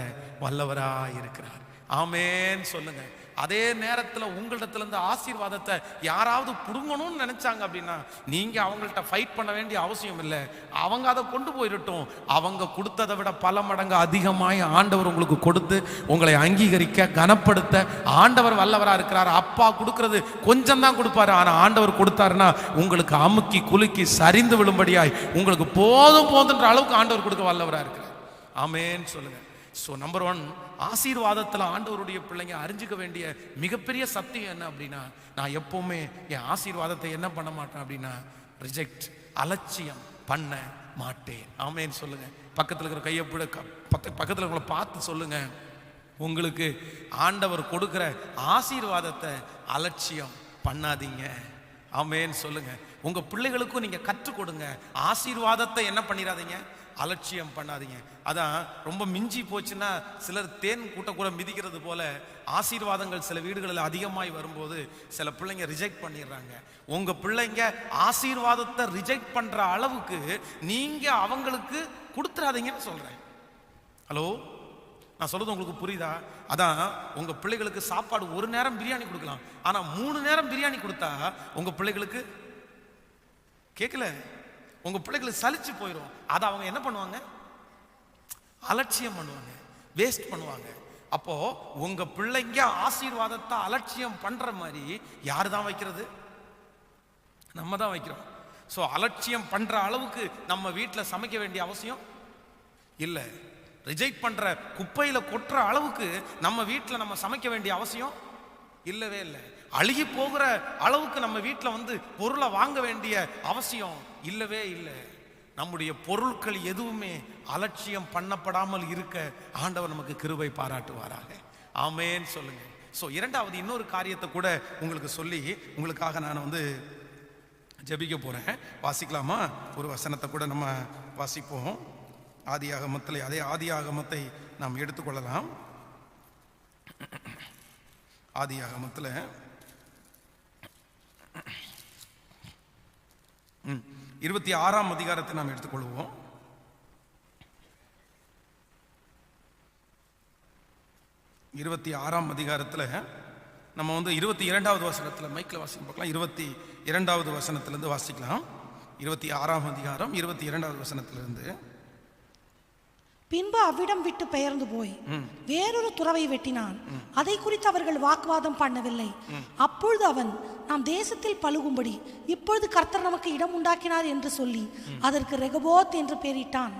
வல்லவராய் இருக்கிறார். ஆமேன் சொல்லுங்க. அதே நேரத்தில் உங்களிடத்துல இருந்து ஆசீர்வாதத்தை யாராவது புடுங்கணும்னு நினைச்சாங்க அப்படின்னா நீங்க அவங்கள்ட்ட ஃபைட் பண்ண வேண்டிய அவசியம் இல்லை. அவங்க அதை கொண்டு போயிடட்டும். அவங்க கொடுத்ததை விட பல மடங்கு அதிகமாய் ஆண்டவர் உங்களுக்கு கொடுத்து உங்களை அங்கீகரிக்க கனப்படுத்த ஆண்டவர் வல்லவராக இருக்கிறார். அப்பா கொடுக்கறது கொஞ்சம் தான் கொடுப்பாரு. ஆனால் ஆண்டவர் கொடுத்தாருன்னா உங்களுக்கு அமுக்கி குலுக்கி சரிந்து விழும்படியாய் உங்களுக்கு போதும் போதுன்ற அளவுக்கு ஆண்டவர் கொடுக்க வல்லவராக இருக்கிறார். ஆமேன்னு சொல்லுங்க. ஸோ நம்பர் 1, ஆசீர்வாதத்தில் ஆண்டவருடைய பிள்ளைங்க அறிஞ்சிக்க வேண்டிய மிகப்பெரிய சத்தியம் என்ன அப்படின்னா, நான் எப்பவுமே என் ஆசீர்வாதத்தை என்ன பண்ண மாட்டேன் அப்படின்னா ரிஜெக்ட், அலட்சியம் பண்ண மாட்டேன். ஆமேன்னு சொல்லுங்க. பக்கத்தில் இருக்கிற கையை பக்கத்தில் இருக்கிற பார்த்து சொல்லுங்க, உங்களுக்கு ஆண்டவர் கொடுக்கிற ஆசீர்வாதத்தை அலட்சியம் பண்ணாதீங்க. ஆமேன்னு சொல்லுங்க. உங்க பிள்ளைகளுக்கும் நீங்க கற்றுக் கொடுங்க. ஆசீர்வாதத்தை என்ன பண்ணிடாதீங்க, அலட்சியம் பண்ணாதீங்க. அதான் ரொம்ப மிஞ்சி போச்சுன்னா சிலர் தேன் கூட்ட கூட மிதிக்கிறது போல ஆசீர்வாதங்கள் சில வீடுகளில் அதிகமாய் வரும்போது சில பிள்ளைங்க ரிஜெக்ட் பண்ணிடுறாங்க. உங்க பிள்ளைங்க ஆசீர்வாதத்தை ரிஜெக்ட் பண்ற அளவுக்கு நீங்க அவங்களுக்கு கொடுத்துறாதீங்கன்னு சொல்றேன். ஹலோ, நான் சொல்றது உங்களுக்கு புரியுதா? அதான் உங்க பிள்ளைகளுக்கு சாப்பாடு ஒரு நேரம் பிரியாணி கொடுக்கலாம், ஆனா 3 நேரம் பிரியாணி கொடுத்தா உங்க பிள்ளைகளுக்கு கேட்கல, உங்க பிள்ளைகளுக்கு சலிச்சு போயிடும். அதை அவங்க என்ன பண்ணுவாங்க? அலட்சியம் பண்ணுவாங்க, வேஸ்ட் பண்ணுவாங்க. அப்போ உங்க பிள்ளைங்க ஆசீர்வாதத்தை அலட்சியம் பண்ற மாதிரி யாரு தான் வைக்கிறது? நம்ம தான் வைக்கிறோம். ஸோ அலட்சியம் பண்ற அளவுக்கு நம்ம வீட்டில் சமைக்க வேண்டிய அவசியம் இல்லை. ரிஜெக்ட் பண்ற குப்பையில கொட்டுற அளவுக்கு நம்ம வீட்டில் நம்ம சமைக்க வேண்டிய அவசியம் இல்லவே இல்லை. அழுகி போகிற அளவுக்கு நம்ம வீட்டில் பொருளை வாங்க வேண்டிய அவசியம் இல்லவே இல்லை. நம்முடைய பொருட்கள் எதுவுமே அலட்சியம் பண்ணப்படாமல் இருக்க ஆண்டவர் நமக்கு கிருபை பாராட்டுவாராக. ஆமென் சொல்லுங்க. ஸோ இரண்டாவது இன்னொரு காரியத்தை கூட உங்களுக்கு சொல்லி உங்களுக்காக நான் ஜெபிக்க போறேன். வாசிக்கலாமா? ஒரு வசனத்தை கூட நம்ம வாசிப்போம். ஆதியாகமத்தில், அதே ஆதியாகமத்தை நாம் எடுத்துக்கொள்ளலாம். ஆதியாகமத்தில் 26ஆம் அதிகாரத்தை நாம் எடுத்துக்கொள்வோம். 26ஆம் அதிகாரத்தில் நம்ம 22வது வசனத்தில் மைக்கில் வாசிக்க பார்க்கலாம். 22வது வசனத்திலிருந்து வாசிக்கலாம். 26ஆம் அதிகாரம் 22வது வசனத்திலிருந்து. பின்பு அவ்விடம் விட்டு பெயர்ந்து போய் வேறொரு துறவை வெட்டினான். அதை குறித்து அவர்கள் வாக்குவாதம் பண்ணவில்லை. அப்பொழுது அவன், நாம் தேசத்தில் பழுகும்படி இப்பொழுது கர்த்தர் நமக்கு இடம் உண்டாக்கினார் என்று சொல்லி அதற்கு ரெகபோத் என்று பெயரிட்டான்.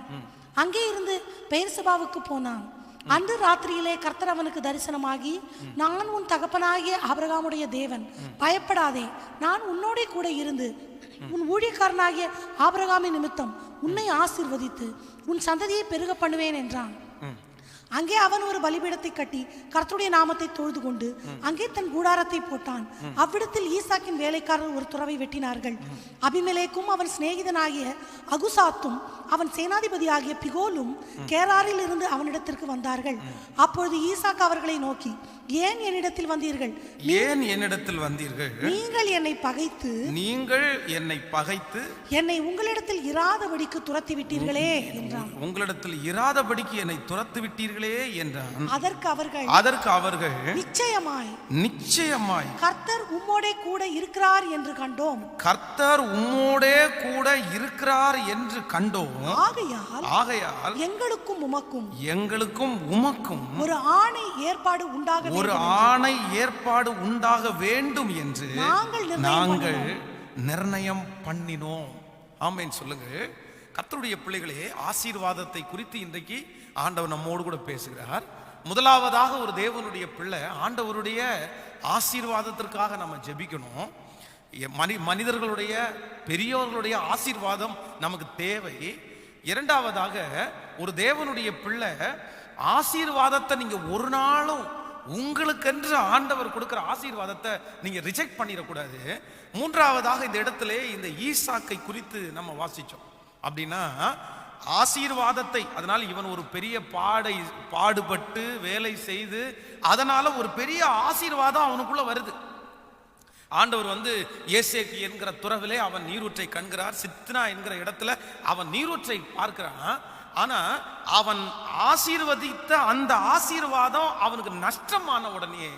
அங்கே இருந்து பெயர்சபாவுக்கு போனான். அன்று ராத்திரியிலே கர்த்தர் அவனுக்கு தரிசனமாகி, நான் உன் தகப்பனாகிய ஆபிரகாமுடைய தேவன், பயப்படாதே, நான் உன்னோட கூட இருந்து உன் ஊழியக்காரனாகிய ஆபிரகாமின் நிமித்தம் உன்னை ஆசீர்வதித்து உன் சந்ததியை பெருக பண்ணுவேன் என்றான். அங்கே அவன் ஒரு பலிபீடத்தை கட்டி கர்த்தருடைய நாமத்தை தொழுது கொண்டு அங்கே தன் கூடாரத்தை போட்டான். அவ்விடத்தில் ஈசாக்கின் வேலைக்காரர் ஒரு துறவை வெட்டினார்கள். அபிமெலேக்கும் அவன் சிநேகிதனாகிய அகுசாத்தும் அவன் சேனாதிபதி ஆகிய பிகோலும் கேராரில் இருந்து அவனிடத்திற்கு வந்தார்கள். அப்பொழுது ஈசாக் அவர்களை நோக்கி, ஏன் என்னிடத்தில் வந்தீர்கள்? ஏன் என்னிடத்தில் வந்தீர்கள்? நீங்கள் என்னை பகைத்து என்னை உங்களிடத்தில் இராதபடிக்கு துரத்தி விட்டீர்களே என்றான். உங்களிடத்தில் இராதபடிக்கு என்னை துரத்தி விட்டீர்களே என்றான். அதற்கு அவர்கள் நிச்சயமாய் கர்த்தர் உம்மோடே கூட இருக்கிறார் என்று கண்டோம். கர்த்தர் உம்மோடே கூட இருக்கிறார் என்று கண்டோம். ஆகையால் எங்களுக்கும் உமக்கும் ஒரு ஆணை ஏற்பாடு உண்டாக வேண்டும் என்று நாங்கள் நிர்ணயம் பண்ணினோம். ஆமென் சொல்லுங்க. கர்த்தருடைய பிள்ளைகளே, ஆசீர்வாதத்தை குறித்து இன்றைக்கு ஆண்டவர் நம்மோடு கூட பேசுகிறார். முதலாவதாக ஒரு தேவனுடைய பிள்ளை ஆண்டவருடைய ஆசீர்வாதத்திற்காக நம்ம ஜெபிக்கணும். மனிதர்களுடைய பெரியவர்களுடைய ஆசீர்வாதம் நமக்கு தேவை. இரண்டாவதாக ஒரு தேவனுடைய பிள்ளை ஆசீர்வாதத்தை நீங்க ஒரு நாளும் உங்களுக்கென்று ஆண்டவர் கொடுக்கிற ஆசீர்வாதத்தை நீங்க ரிஜெக்ட் பண்ணிடக்கூடாது. மூன்றாவதாக இந்த இடத்துல இந்த ஈசாக்கை குறித்து நம்ம வாசிச்சோம். அப்படின்னா ஆசீர்வாதத்தை, அதனால இவன் ஒரு பெரிய பாடுபட்டு வேலை செய்து அதனால ஒரு பெரிய ஆசீர்வாதம் அவனுக்குள்ள வருது. ஆண்டவர் ஏசேக்கு என்கிற துறவிலே அவன் நீரூற்றை கண்கிறார். சித்னா என்கிற இடத்துல அவன் நீரூற்றை பார்க்கிறான். ஆனா அவன் ஆசீர்வதித்த அந்த ஆசீர்வாதம் அவனுக்கு நஷ்டமான உடனே,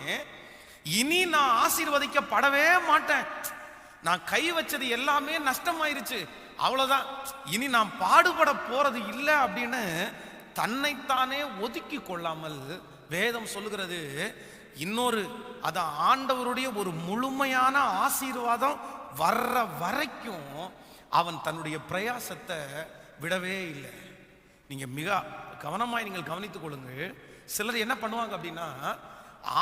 இனி நான் ஆசீர்வதிக்கப்படவே மாட்டேன், நான் கை வச்சது எல்லாமே நஷ்டமாயிருச்சு, அவ்வளவுதான், இனி நான் பாடுபட போறது இல்லை அப்படின்னு தன்னைத்தானே ஒதுக்கி கொள்ளாமல் வேதம் சொல்லுகிறது. இன்னொரு அதான் ஆண்டவருடைய ஒரு முழுமையான ஆசீர்வாதம் வர்ற வரைக்கும் அவன் தன்னுடைய பிரயாசத்தை விடவே இல்லை. நீங்க மிக கவனமாய் நீங்கள் கவனித்துக் கொள்ளுங்கள். சிலர் என்ன பண்ணுவாங்க அப்படின்னா,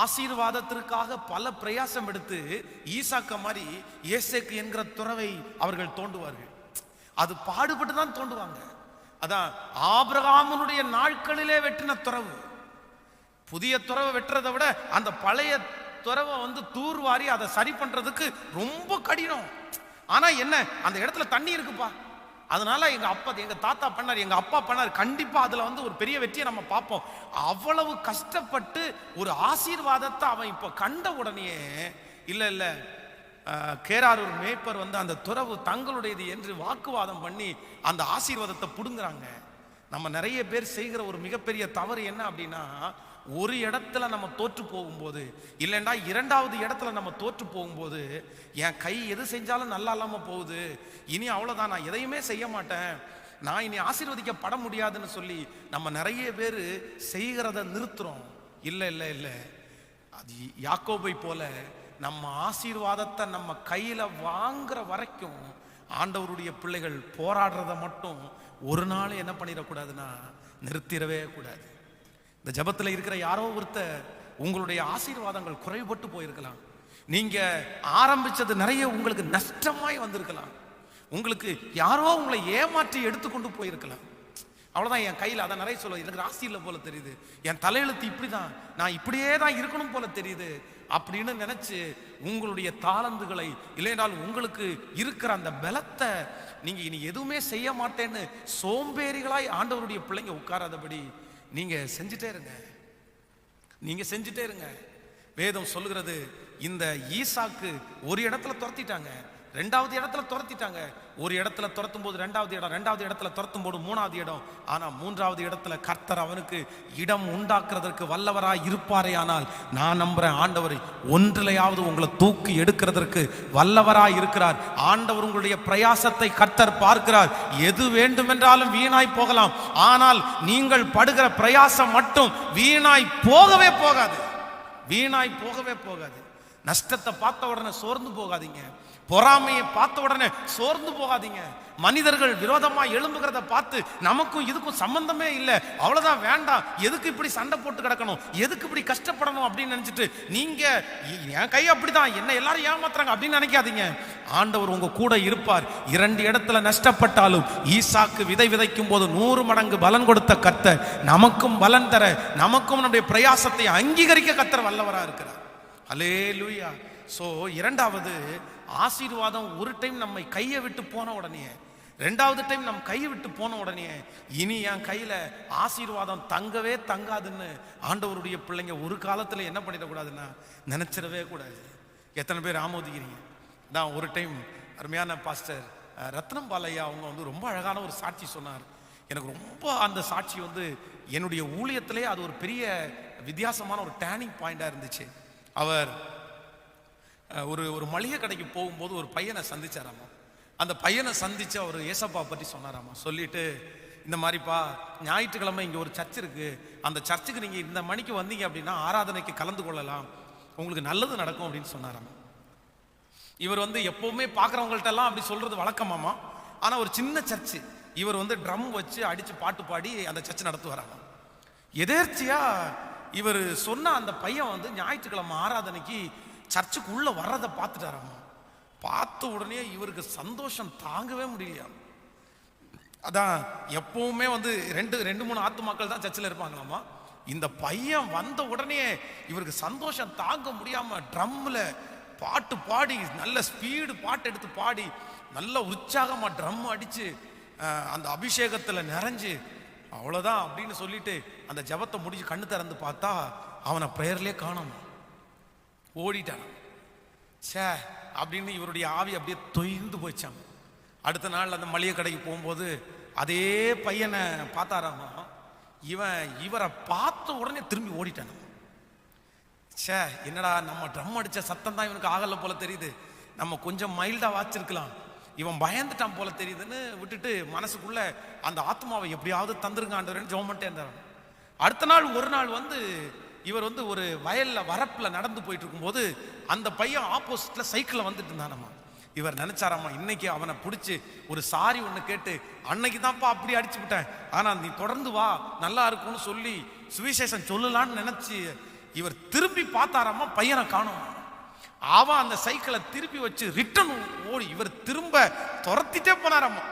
ஆசீர்வாதத்திற்காக பல பிரயாசம் எடுத்து ஈசாக்க மாதிரி ஏசேக்கு என்கிற துறவை அவர்கள் தோண்டுவார்கள். அது பாடுபட்டு தான் தோண்டுவாங்க. அதான் ஆபிரகாமுடைய நாட்களிலே வெட்டின துறவு. புதிய துறவை வெட்டுறதை விட அந்த பழைய துறவை தூர்வாரி அதை சரி பண்றதுக்கு ரொம்ப கடினம். ஆனா என்ன, அந்த இடத்துல தண்ணி இருக்குப்பா, அதனால எங்க தாத்தா பண்ணார், எங்க அப்பா பண்ணார், கண்டிப்பா அதுல ஒரு பெரிய வெற்றியை நம்ம பார்ப்போம். அவ்வளவு கஷ்டப்பட்டு ஒரு ஆசீர்வாதத்தை அவன் இப்ப கண்ட உடனே இல்ல கேரார் ஒரு மேய்ப்பர் அந்த துறவு தங்களுடையது என்று வாக்குவாதம் பண்ணி அந்த ஆசீர்வாதத்தை புடுங்குறாங்க. நம்ம நிறைய பேர் செய்கிற ஒரு மிகப்பெரிய தவறு என்ன அப்படின்னா, ஒரு இடத்துல நம்ம தோற்று போகும்போது, இல்லைண்டா இரண்டாவது இடத்துல நம்ம தோற்று போகும்போது, என் கை எது செஞ்சாலும் நல்லா இல்லாம போகுது, இனி அவ்வளவுதான், நான் எதையுமே செய்ய மாட்டேன், நான் இனி ஆசீர்வதிக்கப்பட முடியாதுன்னு சொல்லி நம்ம நிறைய பேர் செய்கிறத நிறுத்துறோம். இல்லை இல்லை இல்லை, அது யாக்கோபை போல நம்ம ஆசீர்வாதத்தை நம்ம கையில வாங்குற வரைக்கும் ஆண்டவருடைய பிள்ளைகள் போராடுறத மட்டும் ஒரு நாள் என்ன பண்ணிடக்கூடாதுன்னா நிறுத்திடவே கூடாது. இந்த ஜபத்தில் இருக்கிற யாரோ ஒருத்தர் உங்களுடைய ஆசீர்வாதங்கள் குறைபட்டு போயிருக்கலாம். நீங்க ஆரம்பிச்சது நிறைய உங்களுக்கு நஷ்டமாய் வந்திருக்கலாம். உங்களுக்கு யாரோ உங்களை ஏமாற்றி எடுத்துக்கொண்டு போயிருக்கலாம். அவ்வளோதான், என் கையில் அதை நிறைய சொல்ல, எனக்கு ராசி இல்லை போல தெரியுது, என் தலையெழுத்து இப்படி தான், நான் இப்படியே தான் இருக்கணும் போல தெரியுது அப்படின்னு நினைச்சு உங்களுடைய தாளந்துகளை, இல்லைனால் உங்களுக்கு இருக்கிற அந்த பலத்தை நீங்க இனி எதுவுமே செய்ய மாட்டேன்னு சோம்பேறிகளாய் ஆண்டவருடைய பிள்ளைங்க உட்காராதபடி நீங்க செஞ்சுட்டே இருங்க. நீங்க செஞ்சுட்டே இருங்க. வேதம் சொல்லுகிறது, இந்த ஈசாக்கு ஒரு இடத்துல துரத்திட்டாங்க, ரெண்டாவது இடத்துல துரத்திட்டாங்க. ஒரு இடத்துல துரத்தும் போது ரெண்டாவது இடம், ரெண்டாவது இடத்துல துரத்தும் போது மூணாவது இடம். ஆனா மூன்றாவது இடத்துல கர்த்தர் அவனுக்கு இடம் உண்டாக்குறதற்கு வல்லவராய் இருப்பாரே. ஆனால் நான் நம்புறேன், ஆண்டவர் ஒன்றிலையாவது உங்களை தூக்கி எடுக்கிறதற்கு வல்லவராய் இருக்கிறார். ஆண்டவர் உங்களுடைய பிரயாசத்தை கர்த்தர் பார்க்கிறார். எது வேண்டுமென்றாலும் வீணாய் போகலாம், ஆனால் நீங்கள் படுகிற பிரயாசம் மட்டும் வீணாய் போகவே போகாது. வீணாய் போகவே போகாது. நஷ்டத்தை பார்த்த உடனே சோர்ந்து போகாதீங்க. பொறாமையை பார்த்த உடனே சோர்ந்து போகாதீங்க. மனிதர்கள் விரோதமா எழும்புகிறத பார்த்து நமக்கும் இதுக்கும் சம்பந்தமே இல்லை, அவ்வளவுதான், வேண்டாம், எதுக்கு இப்படி சண்டை போட்டு கிடக்கணும், எதுக்கு இப்படி கஷ்டப்படணும் அப்படின்னு நினைச்சிட்டு நீங்க என் கை அப்படிதான், என்ன எல்லாரும் ஏமாத்துறாங்க அப்படின்னு நினைக்காதீங்க. ஆண்டவர் உங்க கூட இருப்பார். 2 இடத்துல நஷ்டப்பட்டாலும் ஈசாக்கு விதை விதைக்கும் போது 100 மடங்கு பலன் கொடுத்த கர்த்தர் நமக்கும் பலன் தர, நமக்கும் நம்முடைய பிரயாசத்தை அங்கீகரிக்க கர்த்தர் வல்லவரா இருக்கிறார். அல்லேலூயா. சோ இரண்டாவது, ஆசீர்வாதம் ஒரு டைம் நம்மை கையை விட்டு போன உடனே, ரெண்டாவது டைம் நம்ம கையை விட்டு போன உடனே இனி என் கையில ஆசீர்வாதம் தங்கவே தங்காதுன்னு ஆண்டவருடைய பிள்ளைங்க ஒரு காலத்துல என்ன பண்ணிடக்கூடாதுன்னா நினைச்சிடவே கூடாது. எத்தனை பேர் ஆமோதிக்கிறீங்க? நான் ஒரு டைம் அருமையான பாஸ்டர் ரத்னம் பாலையா அவங்க ரொம்ப அழகான ஒரு சாட்சி சொன்னார். எனக்கு ரொம்ப அந்த சாட்சி என்னுடைய ஊழியத்திலே அது ஒரு பெரிய வித்தியாசமான ஒரு டேர்னிங் பாயிண்டா இருந்துச்சு. அவர் ஒரு மளிகை கடைக்கு போகும்போது ஒரு பையனை சந்திச்சாராமா. அந்த பையனை சந்திச்சு அவர் ஏசப்பா பற்றி சொன்னாராமா. சொல்லிட்டு, இந்த மாதிரிப்பா, ஞாயிற்றுக்கிழமை இங்கே ஒரு சர்ச் இருக்கு, அந்த சர்ச்சுக்கு நீங்க இந்த மணிக்கு வந்தீங்க அப்படின்னா ஆராதனைக்கு கலந்து கொள்ளலாம், உங்களுக்கு நல்லது நடக்கும் அப்படின்னு சொன்னாராமா. இவர் எப்பவுமே பார்க்குறவங்கள்ட்ட எல்லாம் அப்படி சொல்றது வழக்கமாமா. ஆனா ஒரு சின்ன சர்ச்சு, இவர் ட்ரம் வச்சு அடிச்சு பாட்டு பாடி அந்த சர்ச் நடத்துவாராமா. எதேர்ச்சியா இவர் சொன்ன அந்த பையன் ஞாயிற்றுக்கிழமை ஆராதனைக்கு சர்ச்சுக்கு உள்ள வர்றதை பார்த்துட்டாராமா. பார்த்த உடனே இவருக்கு சந்தோஷம் தாங்கவே முடியலையா. அதான் எப்பவுமே 2-3 ஆத்துமாக்கள் தான் சர்ச்சில் இருப்பாங்களாமா. இந்த பையன் வந்த உடனே இவருக்கு சந்தோஷம் தாங்க முடியாம ட்ரம்ல பாட்டு பாடி, நல்ல ஸ்பீடு பாட்டு எடுத்து பாடி, நல்ல உற்சாகமா ட்ரம் அடிச்சு அந்த அபிஷேகத்துல நிறைஞ்சு, அவ்வளவுதான் அப்படின்னு சொல்லிட்டு அந்த ஜபத்தை முடிச்சு கண்ணு திறந்து பார்த்தா அவனை பிரேயர்லயே காணோம், ஓடிட்டான். சே அப்படின்னு இவருடைய ஆவி அப்படியே தொய்ந்து போயிச்சாங்க. அடுத்த நாள் அந்த மளிகை கடைக்கு போகும்போது அதே பையனை பார்த்தாராமா. இவரை பார்த்த உடனே திரும்பி ஓடிட்டான். சே, என்னடா, நம்ம ட்ரம் அடிச்ச சத்தம் தான் இவனுக்கு ஆகல போல தெரியுது, நம்ம கொஞ்சம் மைல்டா வாச்சிருக்கலாம், இவன் பயந்துட்டான் போல தெரியுதுன்னு விட்டுட்டு மனசுக்குள்ள அந்த ஆத்மாவை எப்படியாவது தந்துருங்க ஆண்டவரேன்னு ஜெபம் பண்ணிட்டே இருந்தாராம். அடுத்த நாள் ஒரு நாள் இவர் ஒரு வயல்ல வரப்புல நடந்து போயிட்டு இருக்கும்போது அந்த பையன் ஆப்போசிட்ல சைக்கிள்ல வந்துட்டு இருந்தானாமா. இவர் நினைச்சாராமா, இன்னைக்கு அவனை பிடிச்சி ஒரு சாரி ஒன்று கேட்டு, அன்னைக்கு தான்ப்பா அப்படி அடிச்சு விட்டேன், ஆனா நீ தொடர்ந்து வா நல்லா இருக்கும்னு சொல்லி சுவிசேஷம் சொல்லலான்னு நினைச்சு இவர் திரும்பி பார்த்தாராமா. பையனை காணோம். அவன் அந்த சைக்கிளை திருப்பி வச்சு ரிட்டர்ன் ஓடி இவர் திரும்ப துரத்திட்டே போனாராமா.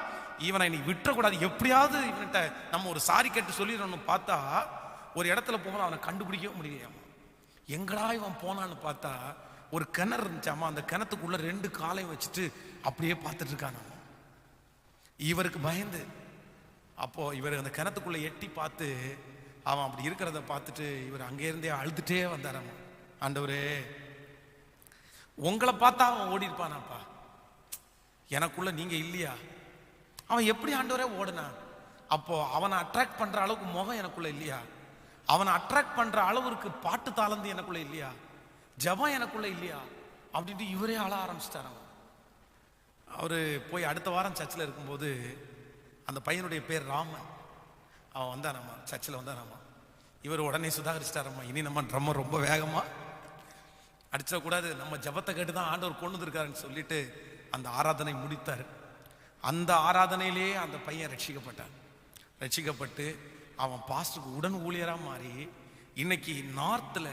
இவனை நீ விட்டுறக்கூடாது, எப்படியாவது இவன்கிட்ட நம்ம ஒரு சாரி கேட்டு சொல்லிடணும்னு பார்த்தா ஒரு இடத்துல போகும்போது அவனை கண்டுபிடிக்கவே முடியலையாமா. எங்கடா இவன் போனான்னு பார்த்தா ஒரு கிணறு இருந்துச்சாமா. அந்த கிணத்துக்குள்ள 2 காலையும் வச்சுட்டு அப்படியே பார்த்துட்டு இருக்கானாமா. இவருக்கு பயந்து அப்போ இவர் அந்த கிணத்துக்குள்ள எட்டி பார்த்து அவன் அப்படி இருக்கிறத பார்த்துட்டு இவர் அங்கே இருந்தே அழுதுட்டே வந்தாராமா. ஆண்டவரே, உங்களை பார்த்தா அவன் ஓடி இருப்பானாப்பா, எனக்குள்ள நீங்க இல்லையா? அவன் எப்படி ஆண்டவரே ஓடுனா? அப்போ அவனை அட்ராக்ட் பண்ற அளவுக்கு முகம் எனக்குள்ள இல்லையா? அவனை அட்ராக்ட் பண்ற அளவுக்கு பாட்டு தாளந்து எனக்குள்ள இல்லையா? ஜபம் எனக்குள்ள இல்லையா? அப்படின்ட்டு இவரே அழ ஆரம்பிச்சிட்டார். அவரு போய் அடுத்த வாரம் சர்ச்சில் இருக்கும்போது அந்த பையனுடைய பேர் ராமன். அவன் வந்தானாமா, சர்ச்சில் வந்தானாமா. இவர் உடனே சுதாகரிச்சிட்டாரம்மா, இனி நம்ம ட்ரம்மர் ரொம்ப வேகமா அடிச்சிடக்கூடாது, நம்ம ஜபத்தை கேட்டு தான் ஆண்டவர் கொண்டு வந்திருக்காருன்னு சொல்லிட்டு அந்த ஆராதனை முடித்தார். அந்த ஆராதனையிலே அந்த பையன் ரட்சிக்கப்பட்டான். ரட்சிக்கப்பட்டு அவன் பாஸ்டருக்கு உடன் ஊழியராக மாறி இன்னைக்கு நார்த்தில்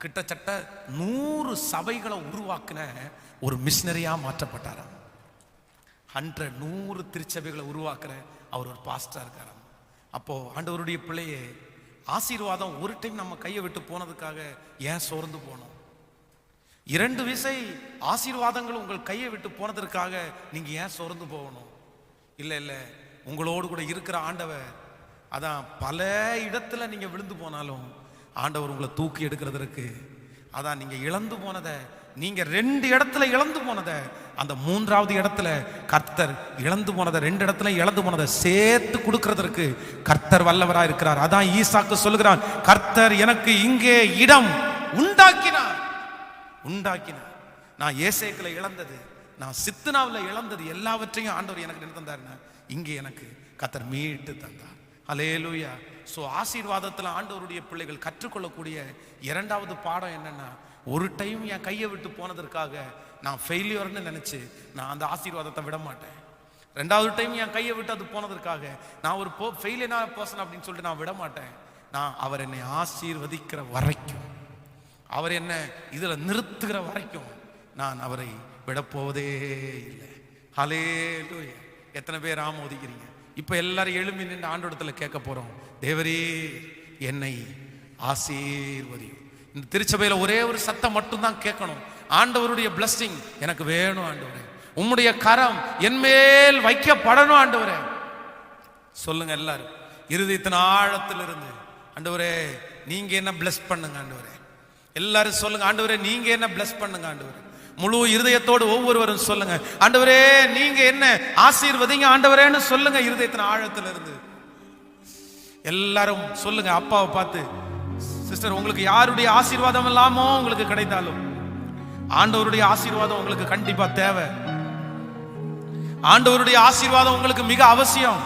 கிட்டத்தட்ட 100 சபைகளை உருவாக்குன ஒரு மிஷினரியா மாற்றப்பட்டாராம். 100 திருச்சபைகளை உருவாக்குற அவர் ஒரு பாஸ்டரா இருக்காராம். அப்போ ஆண்டவருடைய பிள்ளையே, ஆசீர்வாதம் ஒரு டைம் நம்ம கையை விட்டு போனதுக்காக ஏன் சோர்ந்து போனோம்? 2 விசை ஆசீர்வாதங்கள் உங்கள் கையை விட்டு போனதற்காக நீங்க ஏன் சோர்ந்து போகணும்? இல்ல உங்களோடு கூட இருக்கிற ஆண்டவர், அதான் பல இடத்துல நீங்க விழுந்து போனாலும் ஆண்டவர் உங்களை தூக்கி எடுக்கிறதுக்கு, அதான் நீங்க இழந்து போனதை, நீங்க 2 இடத்துல இழந்து போனதை அந்த 3வது இடத்துல கர்த்தர் இழந்து போனதை, 2 இடத்துல இழந்து போனதை சேர்த்து கொடுக்கிறதற்கு கர்த்தர் வல்லவராக இருக்கிறார். அதான் ஈசாக்கு சொல்லுகிறான், கர்த்தர் எனக்கு இங்கே இடம் உண்டாக்கினார். நான் ஏசேக்கில் இழந்தது, நான் சித்னாவில் இழந்தது எல்லாவற்றையும் ஆண்டவர் எனக்கு என்ன தந்தாருன்னா இங்கே எனக்கு கர்த்தர் மீட்டு தந்தார். ஹல்லேலூயா. ஸோ ஆசீர்வாதத்தில் ஆண்டவருடைய பிள்ளைகள் கற்றுக்கொள்ளக்கூடிய 2வது பாடம் என்னன்னா, ஒரு டைம் என் கையை விட்டு போனதற்காக நான் ஃபெயிலியர்னு நினைச்சு நான் அந்த ஆசீர்வாதத்தை விட மாட்டேன். 2வது டைம் என் கையை விட்டு அது போனதற்காக நான் ஒரு ஃபெயிலியரான பர்சன் அப்படின்னு சொல்லிட்டு நான் விட மாட்டேன். நான் அவர் என்னை ஆசீர்வதிக்கிற வரைக்கும், அவர் என்ன இதுல நிறுத்துகிற வரைக்கும் நான் அவரை விடப்போவதே இல்லை. ஹல்லேலூயா. எத்தனை பேர் ஆமோதிக்கிறீங்க? இப்ப எல்லாரும் எழும்பி நின்று ஆண்டவரிடத்துல கேட்க போறோம், தேவரே என்னை ஆசீர்வதியும். இந்த திருச்சபையில ஒரே ஒரு சத்தம் மட்டும்தான் கேட்கணும், ஆண்டவருடைய பிளஸிங் எனக்கு வேணும் ஆண்டவரே, உம்முடைய கரம் என் மேல் வைக்கப்படணும் ஆண்டவரே. சொல்லுங்க எல்லாரும் இருதயத்தின் ஆழத்திலிருந்து, ஆண்டவரே நீங்க என்ன பிளஸ் பண்ணுங்க ஆண்டவரே. எல்லாரும் சொல்லுங்க, ஆண்டவரே நீங்க என்ன பிளஸ் பண்ணுங்க ஆண்டவரே. முழு இருதயத்தோடு ஒவ்வொருவரும் சொல்லுங்க, ஆண்டவரே நீங்க என்ன ஆசீர்வதிங்க ஆண்டவரேன்னு சொல்லுங்க இருதயத்தின் ஆழத்திலிருந்து. எல்லாரும் சொல்லுங்க அப்பாவை பார்த்து, சிஸ்டர் உங்களுக்கு யாருடைய ஆசீர்வாதம் இல்லாமோ உங்களுக்கு கிடைத்தாலும் ஆண்டவருடைய ஆசீர்வாதம் உங்களுக்கு கண்டிப்பா தேவை. ஆண்டவருடைய ஆசீர்வாதம் உங்களுக்கு மிக அவசியம்.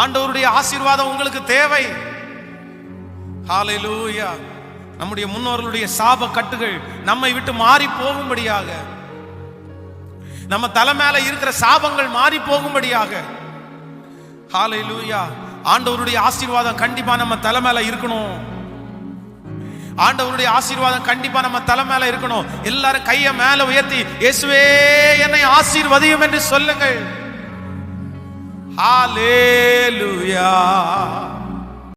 ஆண்டவருடைய ஆசீர்வாதம் உங்களுக்கு தேவை. ஹல்லேலூயா. நம்முடைய முன்னோர்களுடைய சாப கட்டுகள் நம்மை விட்டு மாறி போகும்படியாக, நம்ம தலை மேல இருக்கிற சாபங்கள் மாறி போகும்படியாக, ஹல்லேலூயா, ஆண்டவருடைய ஆசீர்வாதம் கண்டிப்பா நம்ம தலை மேல இருக்கணும். ஆண்டவருடைய ஆசீர்வாதம் கண்டிப்பா நம்ம தலை மேல இருக்கணும். எல்லாரும் கையை மேல உயர்த்தி இயேசுவே என்னை ஆசீர்வதியும் என்று சொல்லுங்கள். ஹல்லேலூயா.